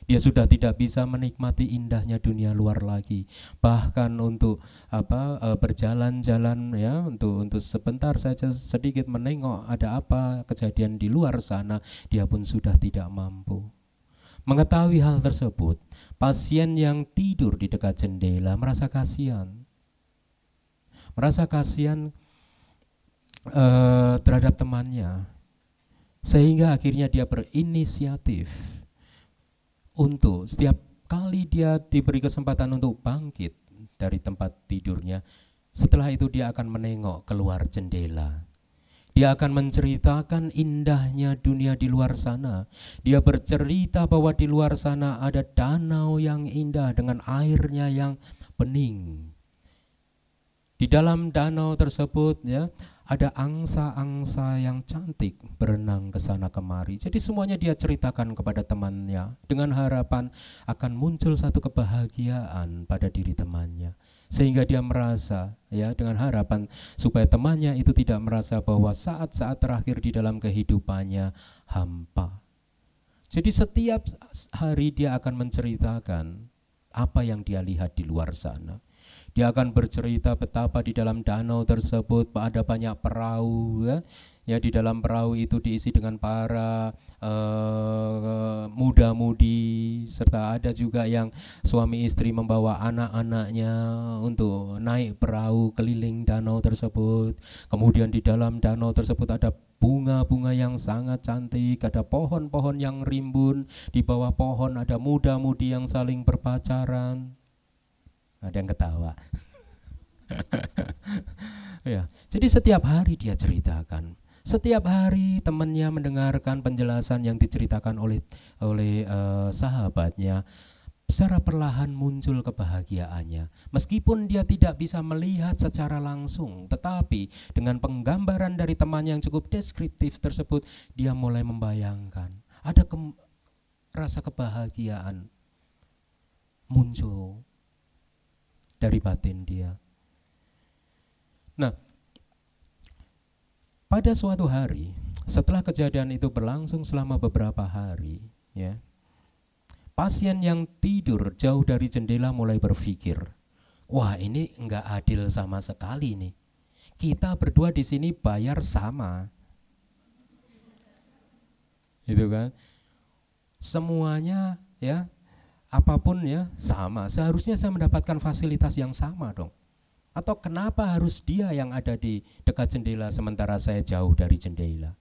Dia sudah tidak bisa menikmati indahnya dunia luar lagi. Bahkan untuk berjalan-jalan, ya, untuk sebentar saja sedikit menengok ada apa kejadian di luar sana, dia pun sudah tidak mampu. Mengetahui hal tersebut, pasien yang tidur di dekat jendela merasa kasihan. Merasa kasihan terhadap temannya. Sehingga akhirnya dia berinisiatif untuk setiap kali dia diberi kesempatan untuk bangkit dari tempat tidurnya, setelah itu dia akan menengok keluar jendela. Dia akan menceritakan indahnya dunia di luar sana. Dia bercerita bahwa di luar sana ada danau yang indah dengan airnya yang bening. Di dalam danau tersebut, ya, ada angsa-angsa yang cantik berenang ke sana kemari. Jadi semuanya dia ceritakan kepada temannya dengan harapan akan muncul satu kebahagiaan pada diri temannya. Sehingga dia merasa, ya, dengan harapan supaya temannya itu tidak merasa bahwa saat-saat terakhir di dalam kehidupannya hampa. Jadi setiap hari dia akan menceritakan apa yang dia lihat di luar sana. Dia akan bercerita betapa di dalam danau tersebut ada banyak perahu, ya. Ya, di dalam perahu itu diisi dengan para muda-mudi, serta ada juga yang suami istri membawa anak-anaknya untuk naik perahu keliling danau tersebut. Kemudian di dalam danau tersebut ada bunga-bunga yang sangat cantik, ada pohon-pohon yang rimbun, di bawah pohon ada muda-mudi yang saling berpacaran. Ada yang ketawa. Ya, jadi setiap hari dia ceritakan. Setiap hari temannya mendengarkan penjelasan yang diceritakan oleh sahabatnya. Secara perlahan muncul kebahagiaannya. Meskipun dia tidak bisa melihat secara langsung, tetapi dengan penggambaran dari temannya yang cukup deskriptif tersebut, dia mulai membayangkan. Ada rasa kebahagiaan muncul dari batin dia. Nah, Pada suatu hari, setelah kejadian itu berlangsung selama beberapa hari, ya, pasien yang tidur jauh dari jendela mulai berpikir, wah ini enggak adil sama sekali nih. Kita berdua di sini bayar sama, gitu kan? Semuanya ya, apapun ya sama. Seharusnya saya mendapatkan fasilitas yang sama dong. Atau kenapa harus dia yang ada di dekat jendela sementara saya jauh dari jendela?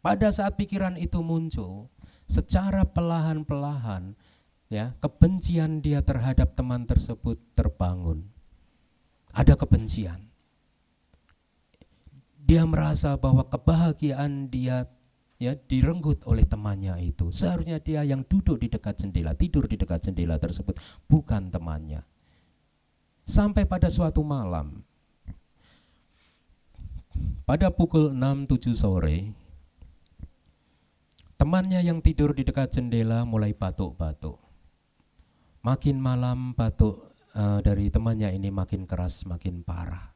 Pada saat pikiran itu muncul, secara perlahan-lahan ya, kebencian dia terhadap teman tersebut terbangun. Ada kebencian. Dia merasa bahwa kebahagiaan dia ya direnggut oleh temannya itu. Seharusnya dia yang duduk di dekat jendela, tidur di dekat jendela tersebut, bukan temannya. Sampai pada suatu malam, pada pukul 6-7 sore, temannya yang tidur di dekat jendela mulai batuk-batuk. Makin malam batuk dari temannya ini makin keras, makin parah.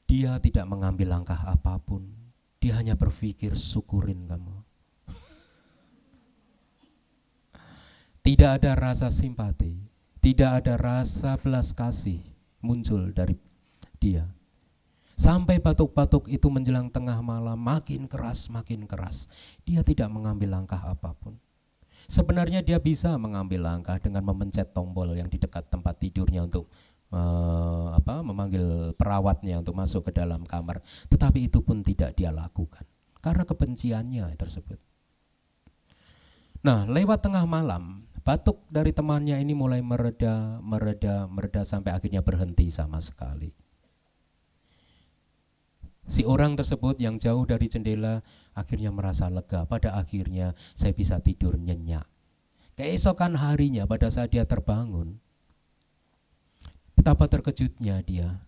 Dia tidak mengambil langkah apapun. Dia hanya berpikir, syukurin kamu. Tidak ada rasa simpati, tidak ada rasa belas kasih muncul dari dia. Sampai batuk-batuk itu menjelang tengah malam makin keras, makin keras. Dia tidak mengambil langkah apapun. Sebenarnya dia bisa mengambil langkah dengan memencet tombol yang di dekat tempat tidurnya untuk memanggil perawatnya untuk masuk ke dalam kamar. Tetapi itu pun tidak dia lakukan karena kebenciannya tersebut. Nah, lewat tengah malam, batuk dari temannya ini mulai mereda sampai akhirnya berhenti sama sekali. Si orang tersebut yang jauh dari jendela akhirnya merasa lega. Pada akhirnya saya bisa tidur nyenyak. Keesokan harinya pada saat dia terbangun, betapa terkejutnya dia.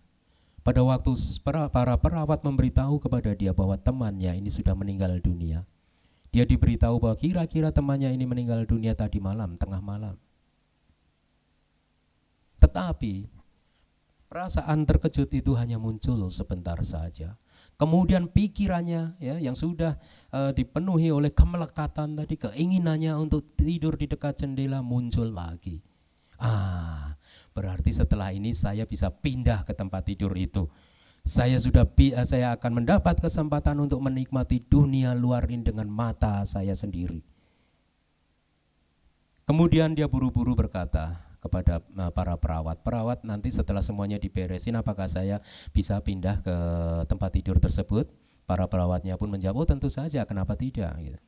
Pada waktu para perawat memberitahu kepada dia bahwa temannya ini sudah meninggal dunia. Dia diberitahu bahwa kira-kira temannya ini meninggal dunia tadi malam, tengah malam. Tetapi perasaan terkejut itu hanya muncul sebentar saja. Kemudian pikirannya ya, yang sudah dipenuhi oleh kemelekatan tadi, keinginannya untuk tidur di dekat jendela muncul lagi. Berarti setelah ini saya bisa pindah ke tempat tidur itu. Saya akan mendapat kesempatan untuk menikmati dunia luar ini dengan mata saya sendiri. Kemudian dia buru-buru berkata kepada para perawat, nanti setelah semuanya diberesin, apakah saya bisa pindah ke tempat tidur tersebut? Para perawatnya pun menjawab, oh tentu saja, kenapa tidak? Gitu.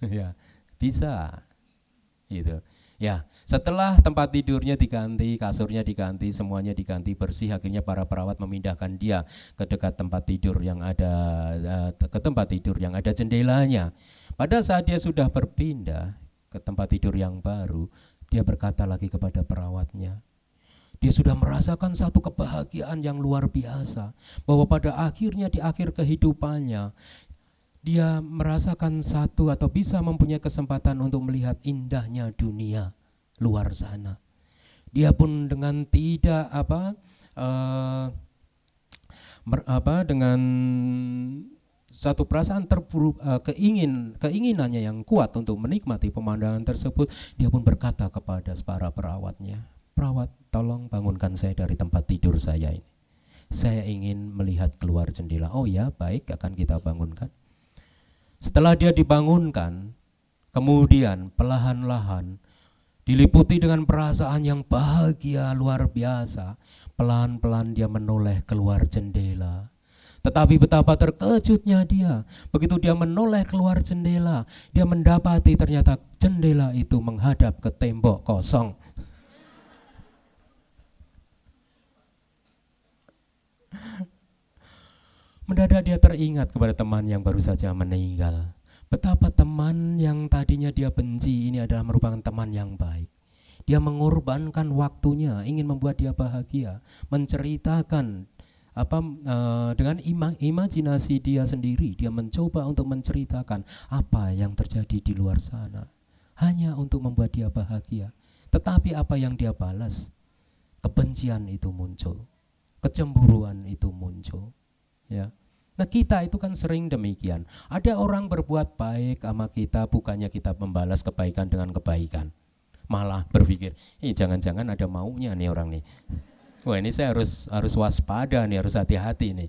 Ya, bisa. Gitu. Ya, setelah tempat tidurnya diganti, kasurnya diganti, semuanya diganti bersih, akhirnya para perawat memindahkan dia ke dekat tempat tidur yang ada jendelanya. Pada saat dia sudah berpindah ke tempat tidur yang baru, dia berkata lagi kepada perawatnya, dia sudah merasakan satu kebahagiaan yang luar biasa, bahwa pada akhirnya di akhir kehidupannya dia merasakan satu atau bisa mempunyai kesempatan untuk melihat indahnya dunia luar sana. Dia pun dengan tidak dengan satu perasaan keinginannya yang kuat untuk menikmati pemandangan tersebut, dia pun berkata kepada para perawatnya, perawat, tolong bangunkan saya dari tempat tidur saya ini. Saya ingin melihat keluar jendela. Oh ya, baik, akan kita bangunkan. Setelah dia dibangunkan, kemudian perlahan-lahan diliputi dengan perasaan yang bahagia luar biasa, pelan-pelan dia menoleh keluar jendela. Tetapi betapa terkejutnya dia, begitu dia menoleh keluar jendela, dia mendapati ternyata jendela itu menghadap ke tembok kosong. Mendadak dia teringat kepada teman yang baru saja meninggal. Betapa teman yang tadinya dia benci ini adalah merupakan teman yang baik. Dia mengorbankan waktunya, ingin membuat dia bahagia, menceritakan dengan imajinasi dia sendiri. Dia mencoba untuk menceritakan apa yang terjadi di luar sana, hanya untuk membuat dia bahagia. Tetapi apa yang dia balas? Kebencian itu muncul. kecemburuan itu muncul, ya. Nah kita itu kan sering demikian. Ada orang berbuat baik sama kita, bukannya kita membalas kebaikan dengan kebaikan, malah berpikir, jangan-jangan ada maunya nih orang nih. Wah ini saya harus waspada nih, harus hati-hati nih.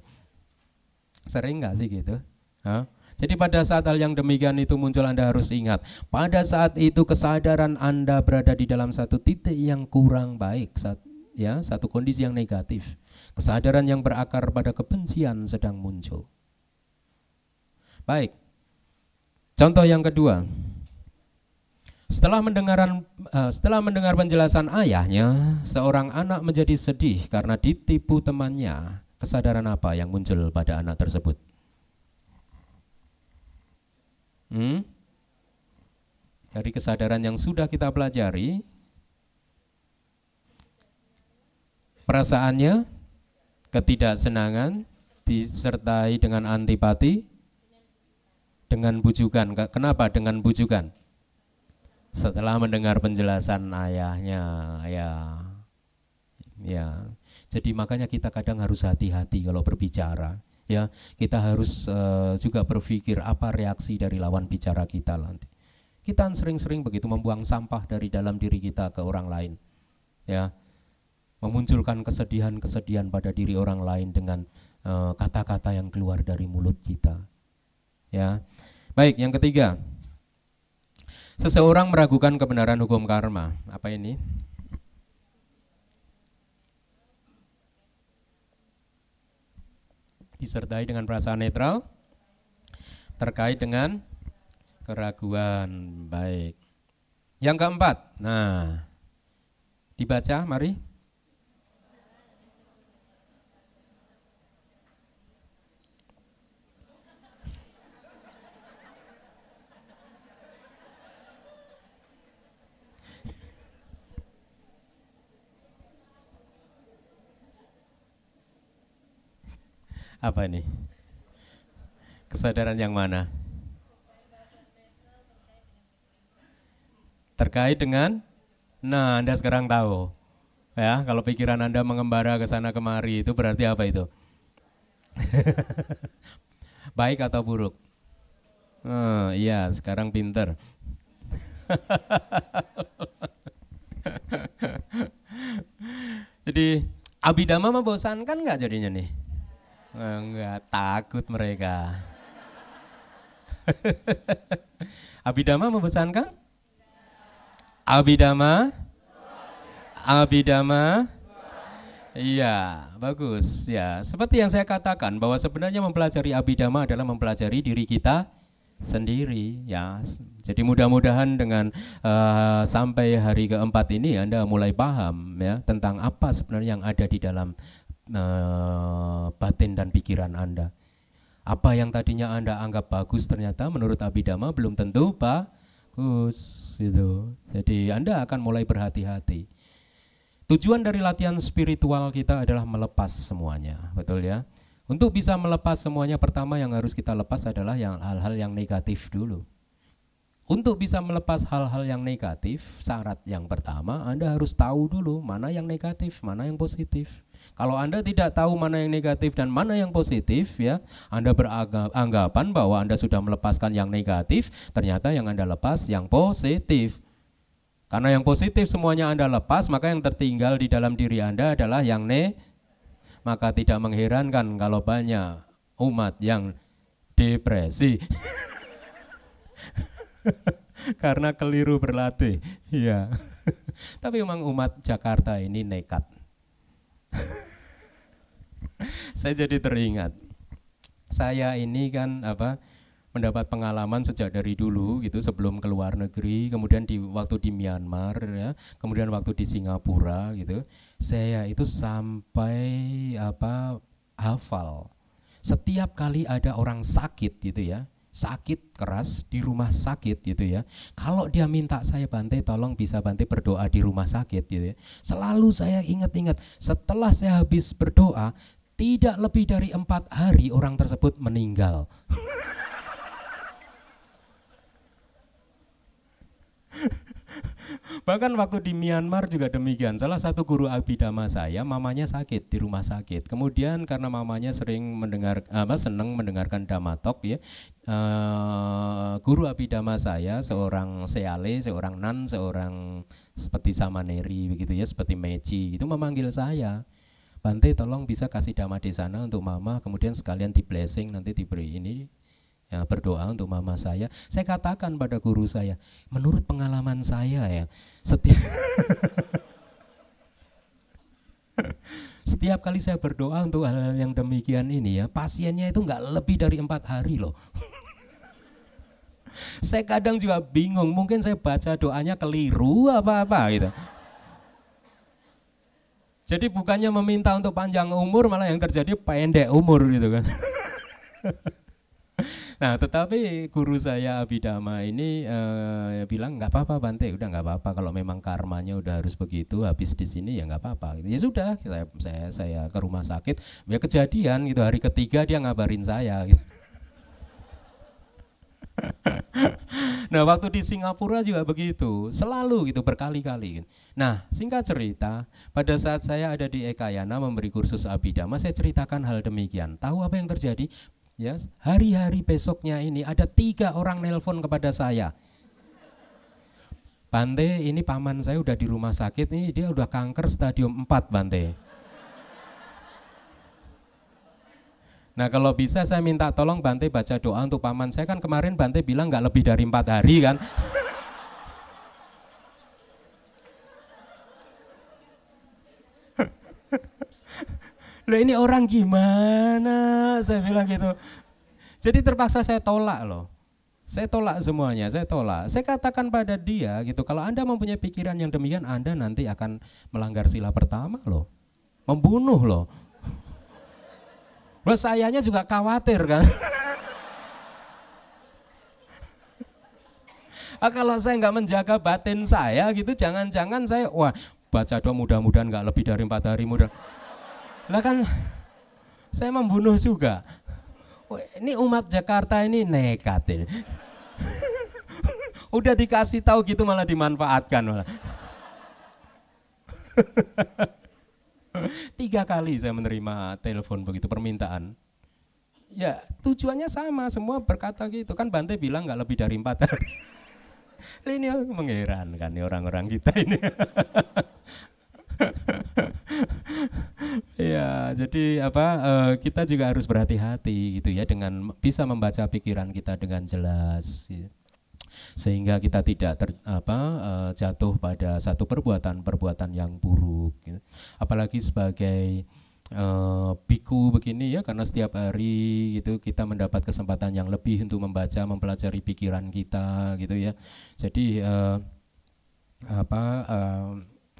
Sering nggak sih gitu? Hah? Jadi pada saat hal yang demikian itu muncul, Anda harus ingat, pada saat itu kesadaran Anda berada di dalam satu titik yang kurang baik, satu kondisi yang negatif. Kesadaran yang berakar pada kebencian sedang muncul. Baik. Contoh yang kedua. Setelah mendengar penjelasan ayahnya, seorang anak menjadi sedih karena ditipu temannya. Kesadaran apa yang muncul pada anak tersebut? Dari kesadaran yang sudah kita pelajari, perasaannya ketidaksenangan disertai dengan antipati dengan bujukan. Kenapa dengan bujukan? Setelah mendengar penjelasan ayahnya, ya. Jadi makanya kita kadang harus hati-hati kalau berbicara, ya. Kita harus juga berpikir apa reaksi dari lawan bicara kita nanti. Kita sering-sering begitu membuang sampah dari dalam diri kita ke orang lain, ya. Memunculkan kesedihan-kesedihan pada diri orang lain dengan kata-kata yang keluar dari mulut kita, ya. Baik, yang ketiga. Seseorang meragukan kebenaran hukum karma. Apa ini? Disertai dengan perasaan netral terkait dengan keraguan. Baik. Yang keempat. Nah, dibaca mari. Apa ini? Kesadaran yang mana? Terkait dengan, nah Anda sekarang tahu, ya. Kalau pikiran Anda mengembara ke sana kemari itu berarti apa itu? Baik atau buruk? Iya, sekarang pinter. Jadi abidama membosankan nggak jadinya nih? Enggak, takut mereka. Abidama membosankan? Abidama? Iya, bagus ya. Seperti yang saya katakan bahwa sebenarnya mempelajari abidama adalah mempelajari diri kita sendiri, ya. Jadi mudah-mudahan dengan sampai hari keempat ini Anda mulai paham, ya, tentang apa sebenarnya yang ada di dalam batin dan pikiran Anda. Apa yang tadinya Anda anggap bagus ternyata menurut abidama belum tentu bagus gitu. Jadi Anda akan mulai berhati-hati. Tujuan dari latihan spiritual kita adalah melepas semuanya, betul ya? Untuk bisa melepas semuanya, pertama yang harus kita lepas adalah hal-hal yang negatif dulu. Untuk bisa melepas hal-hal yang negatif, syarat yang pertama Anda harus tahu dulu mana yang negatif, mana yang positif. Kalau Anda tidak tahu mana yang negatif dan mana yang positif, ya, Anda beranggapan bahwa Anda sudah melepaskan yang negatif, ternyata yang Anda lepas yang positif. Karena yang positif semuanya Anda lepas, maka yang tertinggal di dalam diri Anda adalah yang maka tidak mengherankan kalau banyak umat yang depresi. Karena keliru berlatih, ya. Tapi memang umat Jakarta ini nekat. Saya jadi teringat. Saya ini kan mendapat pengalaman sejak dari dulu gitu sebelum ke luar negeri, kemudian waktu di Myanmar, ya, kemudian waktu di Singapura gitu. Saya itu sampai hafal. Setiap kali ada orang sakit gitu ya, sakit keras di rumah sakit gitu ya, kalau dia minta saya Bante tolong bisa Bante berdoa di rumah sakit gitu ya, selalu saya ingat-ingat setelah saya habis berdoa tidak lebih dari 4 hari orang tersebut meninggal. Bahkan waktu di Myanmar juga demikian. Salah satu guru abhidhamma saya, mamanya sakit di rumah sakit. Kemudian karena mamanya sering senang mendengarkan Dhamma Talk ya, guru abhidhamma saya, seorang seale, seorang nan, seorang seperti Samaneri begitu ya, seperti Meci, itu memanggil saya. Bante, tolong bisa kasih Dhamma di sana untuk mama, kemudian sekalian di blessing, nanti diberi ini, ya, berdoa untuk mama saya. Saya katakan pada guru saya, menurut pengalaman saya ya, setiap setiap kali saya berdoa untuk hal-hal yang demikian ini ya, pasiennya itu nggak lebih dari 4 hari loh. Saya kadang juga bingung, mungkin saya baca doanya keliru apa-apa gitu. Jadi bukannya meminta untuk panjang umur, malah yang terjadi pendek umur gitu kan. Nah, tetapi guru saya abhidhamma ini bilang nggak apa-apa Bante, udah nggak apa-apa kalau memang karmanya udah harus begitu, habis di sini ya nggak apa-apa. Ya sudah, saya ke rumah sakit, ya kejadian gitu, hari ketiga dia ngabarin saya. Gitu. Nah, waktu di Singapura juga begitu, selalu gitu berkali-kali. Nah, singkat cerita, pada saat saya ada di Ekayana memberi kursus abhidhamma, saya ceritakan hal demikian. Tahu apa yang terjadi? Ya, hari-hari besoknya ini ada 3 orang nelpon kepada saya. Bante, ini paman saya udah di rumah sakit, ini dia udah kanker stadium 4 Bante. Nah, kalau bisa saya minta tolong Bante baca doa untuk paman saya, kan kemarin Bante bilang nggak lebih dari 4 hari kan. Loh, ini orang gimana, saya bilang gitu. Jadi terpaksa saya tolak loh. Saya tolak semuanya, saya tolak. Saya katakan pada dia gitu, kalau Anda mempunyai pikiran yang demikian, Anda nanti akan melanggar sila pertama loh. Membunuh loh. Loh, sayanya juga khawatir kan. Kalau saya nggak menjaga batin saya gitu, jangan-jangan saya, wah, baca doa mudah-mudahan nggak lebih dari 4 hari mudah. Lah kan saya membunuh juga. Wah, ini umat Jakarta ini nekat ini. Udah dikasih tahu gitu malah dimanfaatkan malah. 3 kali saya menerima telepon begitu permintaan. Ya tujuannya sama, semua berkata gitu kan. Bante bilang nggak lebih dari 4 hari. Ini mengherankan nih orang-orang kita ini. Ya, jadi kita juga harus berhati-hati gitu ya, dengan bisa membaca pikiran kita dengan jelas. Ya. Sehingga kita tidak jatuh pada satu perbuatan yang buruk gitu. Apalagi sebagai biku begini ya, karena setiap hari gitu kita mendapat kesempatan yang lebih untuk membaca, mempelajari pikiran kita gitu ya. Jadi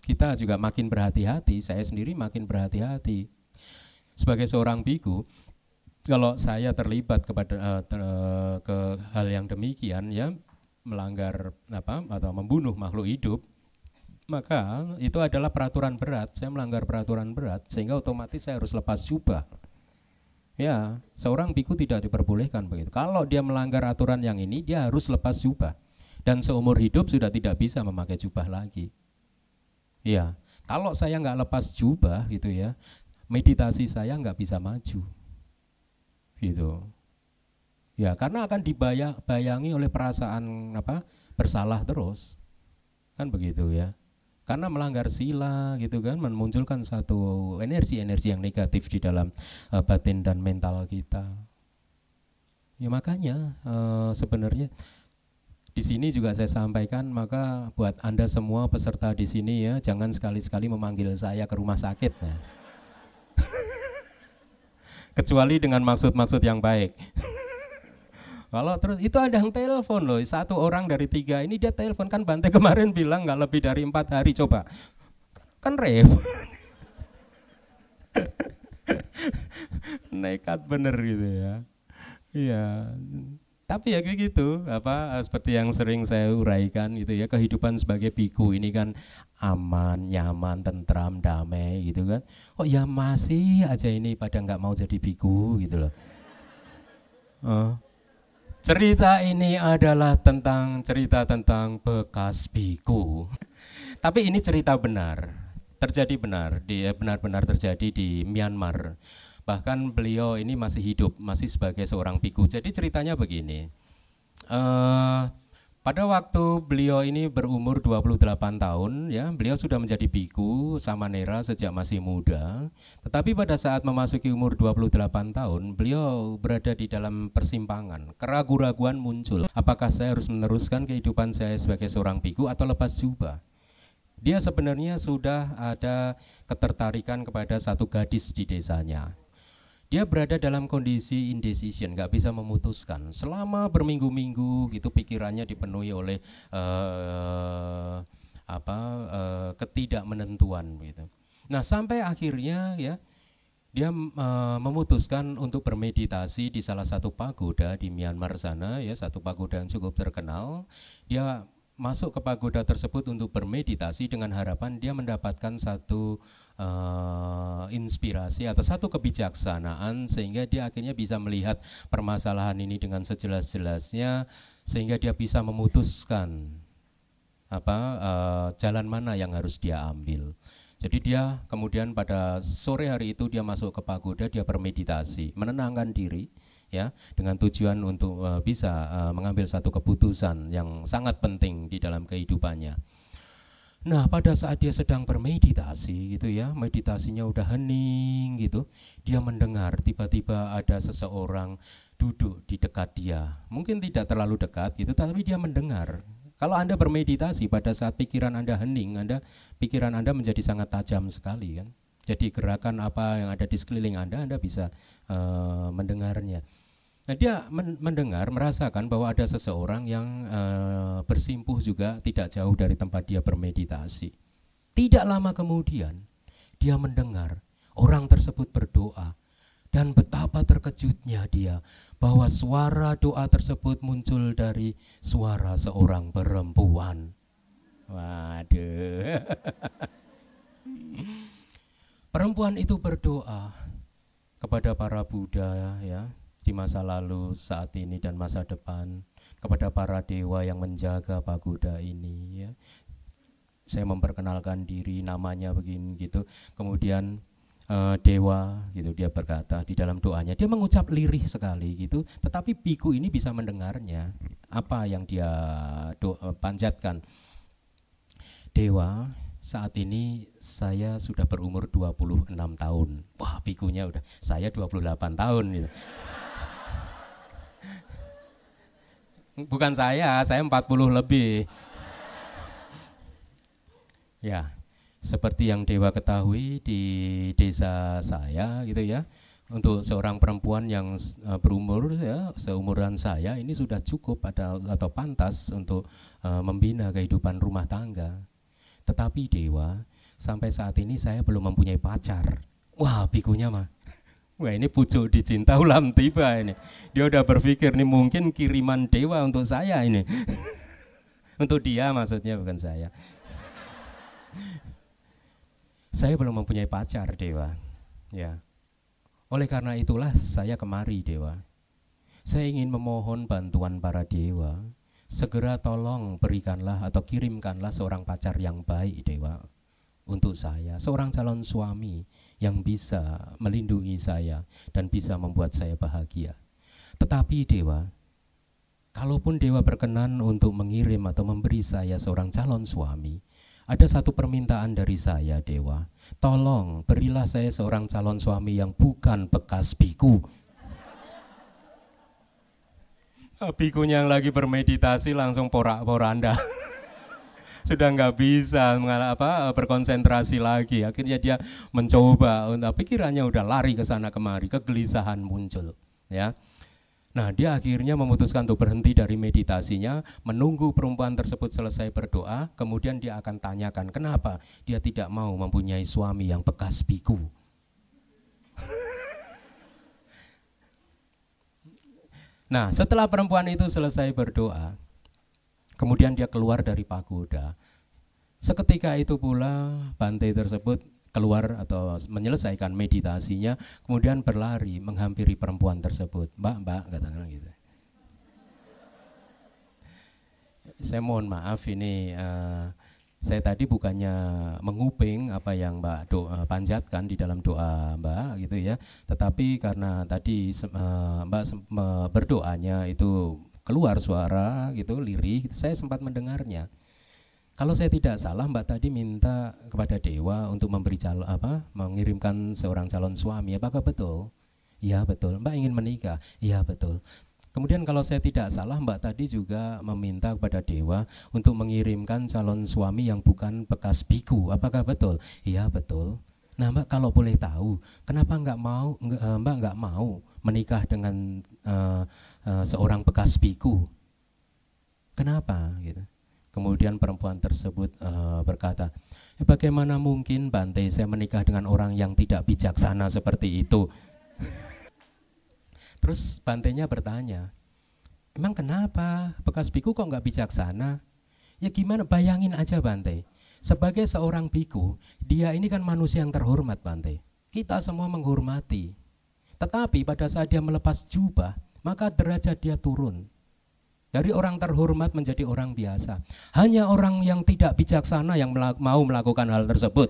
kita juga makin berhati-hati, saya sendiri makin berhati-hati. Sebagai seorang biku, kalau saya terlibat ke hal yang demikian ya, melanggar atau membunuh makhluk hidup, maka itu adalah peraturan berat. Saya melanggar peraturan berat, sehingga otomatis saya harus lepas jubah. Ya, seorang biku tidak diperbolehkan begitu. Kalau dia melanggar aturan yang ini, dia harus lepas jubah, dan seumur hidup sudah tidak bisa memakai jubah lagi. Ya, kalau saya nggak lepas jubah gitu ya, meditasi saya nggak bisa maju, gitu. Ya, karena akan dibayangi oleh perasaan bersalah terus, kan begitu ya. Karena melanggar sila gitu kan, memunculkan satu energi-energi yang negatif di dalam batin dan mental kita. Ya makanya sebenarnya di sini juga saya sampaikan, maka buat Anda semua peserta di sini ya, jangan sekali-sekali memanggil saya ke rumah sakit ya. Kecuali dengan maksud-maksud yang baik. Kalau terus itu ada yang telepon loh, 1 orang dari 3 ini dia telepon, kan Bante kemarin bilang nggak lebih dari 4 hari, coba. Kan repot. Nekat bener gitu ya. Iya. Tapi ya kayak gitu, seperti yang sering saya uraikan gitu ya, kehidupan sebagai biku ini kan aman, nyaman, tentram, damai gitu kan. Oh ya masih aja ini pada nggak mau jadi biku gitu loh. Cerita ini adalah cerita tentang bekas biku. Tapi ini cerita benar, terjadi benar, benar-benar terjadi di Myanmar. Bahkan beliau ini masih hidup, masih sebagai seorang biku. Jadi ceritanya begini. Eh, Pada waktu beliau ini berumur 28 tahun, ya, beliau sudah menjadi biku samanera sejak masih muda. Tetapi pada saat memasuki umur 28 tahun, beliau berada di dalam persimpangan. Keraguan-raguan muncul. Apakah saya harus meneruskan kehidupan saya sebagai seorang biku atau lepas jubah? Dia sebenarnya sudah ada ketertarikan kepada satu gadis di desanya. Dia berada dalam kondisi indecision, nggak bisa memutuskan. Selama berminggu-minggu gitu pikirannya dipenuhi oleh ketidakmenentuan gitu. Nah, sampai akhirnya ya dia memutuskan untuk bermeditasi di salah satu pagoda di Myanmar sana, ya, satu pagoda yang cukup terkenal. Dia masuk ke pagoda tersebut untuk bermeditasi dengan harapan dia mendapatkan satu inspirasi atau satu kebijaksanaan sehingga dia akhirnya bisa melihat permasalahan ini dengan sejelas-jelasnya sehingga dia bisa memutuskan jalan mana yang harus dia ambil. Jadi dia kemudian pada sore hari itu dia masuk ke pagoda, dia bermeditasi, menenangkan diri, ya, dengan tujuan untuk bisa mengambil satu keputusan yang sangat penting di dalam kehidupannya. Nah, pada saat dia sedang bermeditasi gitu ya, meditasinya udah hening gitu, dia mendengar tiba-tiba ada seseorang duduk di dekat dia. Mungkin tidak terlalu dekat gitu, tapi dia mendengar. Kalau Anda bermeditasi pada saat pikiran Anda hening, pikiran Anda menjadi sangat tajam sekali kan. Jadi gerakan apa yang ada di sekeliling Anda bisa mendengarnya. Nah, dia mendengar, merasakan bahwa ada seseorang yang bersimpuh juga tidak jauh dari tempat dia bermeditasi. Tidak lama kemudian, dia mendengar orang tersebut berdoa. Dan betapa terkejutnya dia bahwa suara doa tersebut muncul dari suara seorang perempuan. Waduh. Perempuan itu berdoa kepada para Buddha, ya, di masa lalu, saat ini, dan masa depan, kepada para dewa yang menjaga pagoda ini, ya. Saya memperkenalkan diri, namanya begini gitu. Kemudian dewa gitu, dia berkata di dalam doanya, dia mengucap lirih sekali gitu, tetapi biku ini bisa mendengarnya apa yang dia panjatkan. Dewa, saat ini saya sudah berumur 26 tahun. Wah, bikunya udah, saya 28 tahun gitu. Bukan saya 40 lebih. Ya, seperti yang Dewa ketahui di desa saya gitu ya, untuk seorang perempuan yang berumur, ya, seumuran saya ini sudah cukup atau pantas untuk membina kehidupan rumah tangga. Tetapi Dewa, sampai saat ini saya belum mempunyai pacar. Wah, bikunya mah, wah, ini pucuk dicinta ulam tiba ini. Dia udah berpikir nih mungkin kiriman Dewa untuk saya ini. Untuk dia maksudnya, bukan saya. Saya belum mempunyai pacar, Dewa. Ya. Oleh karena itulah saya kemari, Dewa. Saya ingin memohon bantuan para dewa. Segera tolong berikanlah atau kirimkanlah seorang pacar yang baik, Dewa, untuk saya, seorang calon suami yang bisa melindungi saya dan bisa membuat saya bahagia. Tetapi Dewa, kalaupun Dewa berkenan untuk mengirim atau memberi saya seorang calon suami, ada satu permintaan dari saya, Dewa. Tolong berilah saya seorang calon suami yang bukan bekas biku. Bikunya yang lagi bermeditasi langsung porak-poranda. Sudah nggak bisa berkonsentrasi lagi. Akhirnya dia mencoba, pikirannya udah lari ke sana kemari, kegelisahan muncul, ya. Nah, dia akhirnya memutuskan untuk berhenti dari meditasinya, menunggu perempuan tersebut selesai berdoa, kemudian dia akan tanyakan kenapa dia tidak mau mempunyai suami yang bekas biku. Nah, setelah perempuan itu selesai berdoa, kemudian dia keluar dari pagoda. Seketika itu pula Bante tersebut keluar atau menyelesaikan meditasinya, kemudian berlari menghampiri perempuan tersebut. Mbak, katakan gitu. Saya mohon maaf ini Saya tadi bukannya menguping apa yang Mbak panjatkan di dalam doa Mbak gitu ya, tetapi karena tadi Mbak berdoanya itu keluar suara gitu, lirih, saya sempat mendengarnya. Kalau saya tidak salah, Mbak tadi minta kepada dewa untuk mengirimkan seorang calon suami. Apakah betul? Iya betul. Mbak ingin menikah? Iya betul. Kemudian kalau saya tidak salah, Mbak tadi juga meminta kepada dewa untuk mengirimkan calon suami yang bukan bekas biku. Apakah betul? Iya betul. Nah Mbak, kalau boleh tahu, kenapa Mbak nggak mau menikah dengan seorang bekas biku? Kenapa? Gitu. Kemudian perempuan tersebut berkata, bagaimana mungkin Bante saya menikah dengan orang yang tidak bijaksana seperti itu? Terus Bantenya bertanya, emang kenapa bekas biku kok nggak bijaksana? Ya gimana, bayangin aja Bante, sebagai seorang biku, dia ini kan manusia yang terhormat Bante. Kita semua menghormati. Tetapi pada saat dia melepas jubah, maka derajat dia turun. Dari orang terhormat menjadi orang biasa. Hanya orang yang tidak bijaksana yang mau melakukan hal tersebut.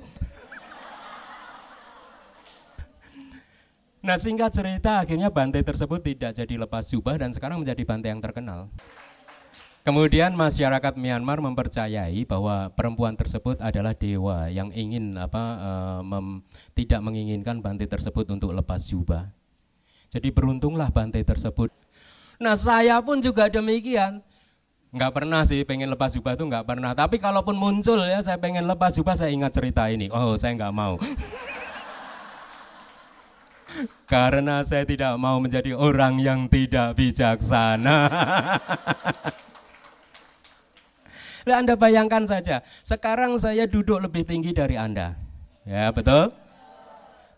Nah singkat cerita akhirnya Bante tersebut tidak jadi lepas jubah dan sekarang menjadi Bante yang terkenal. Kemudian masyarakat Myanmar mempercayai bahwa perempuan tersebut adalah dewa yang ingin tidak menginginkan Bante tersebut untuk lepas jubah. Jadi beruntunglah Bante tersebut. Nah saya pun juga demikian. Nggak pernah sih pengen lepas jubah itu nggak pernah. Tapi kalaupun muncul ya saya pengen lepas jubah, saya ingat cerita ini. Oh saya nggak mau. Karena saya tidak mau menjadi orang yang tidak bijaksana. Nah, Anda bayangkan saja, sekarang saya duduk lebih tinggi dari Anda. Ya, betul?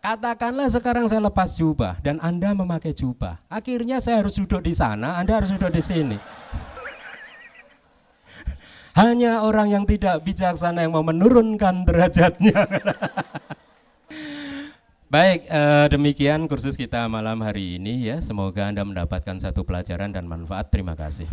Katakanlah sekarang saya lepas jubah dan Anda memakai jubah. Akhirnya saya harus duduk di sana, Anda harus duduk di sini. Hanya orang yang tidak bijaksana yang mau menurunkan derajatnya. Baik, demikian kursus kita malam hari ini ya. Semoga Anda mendapatkan satu pelajaran dan manfaat. Terima kasih.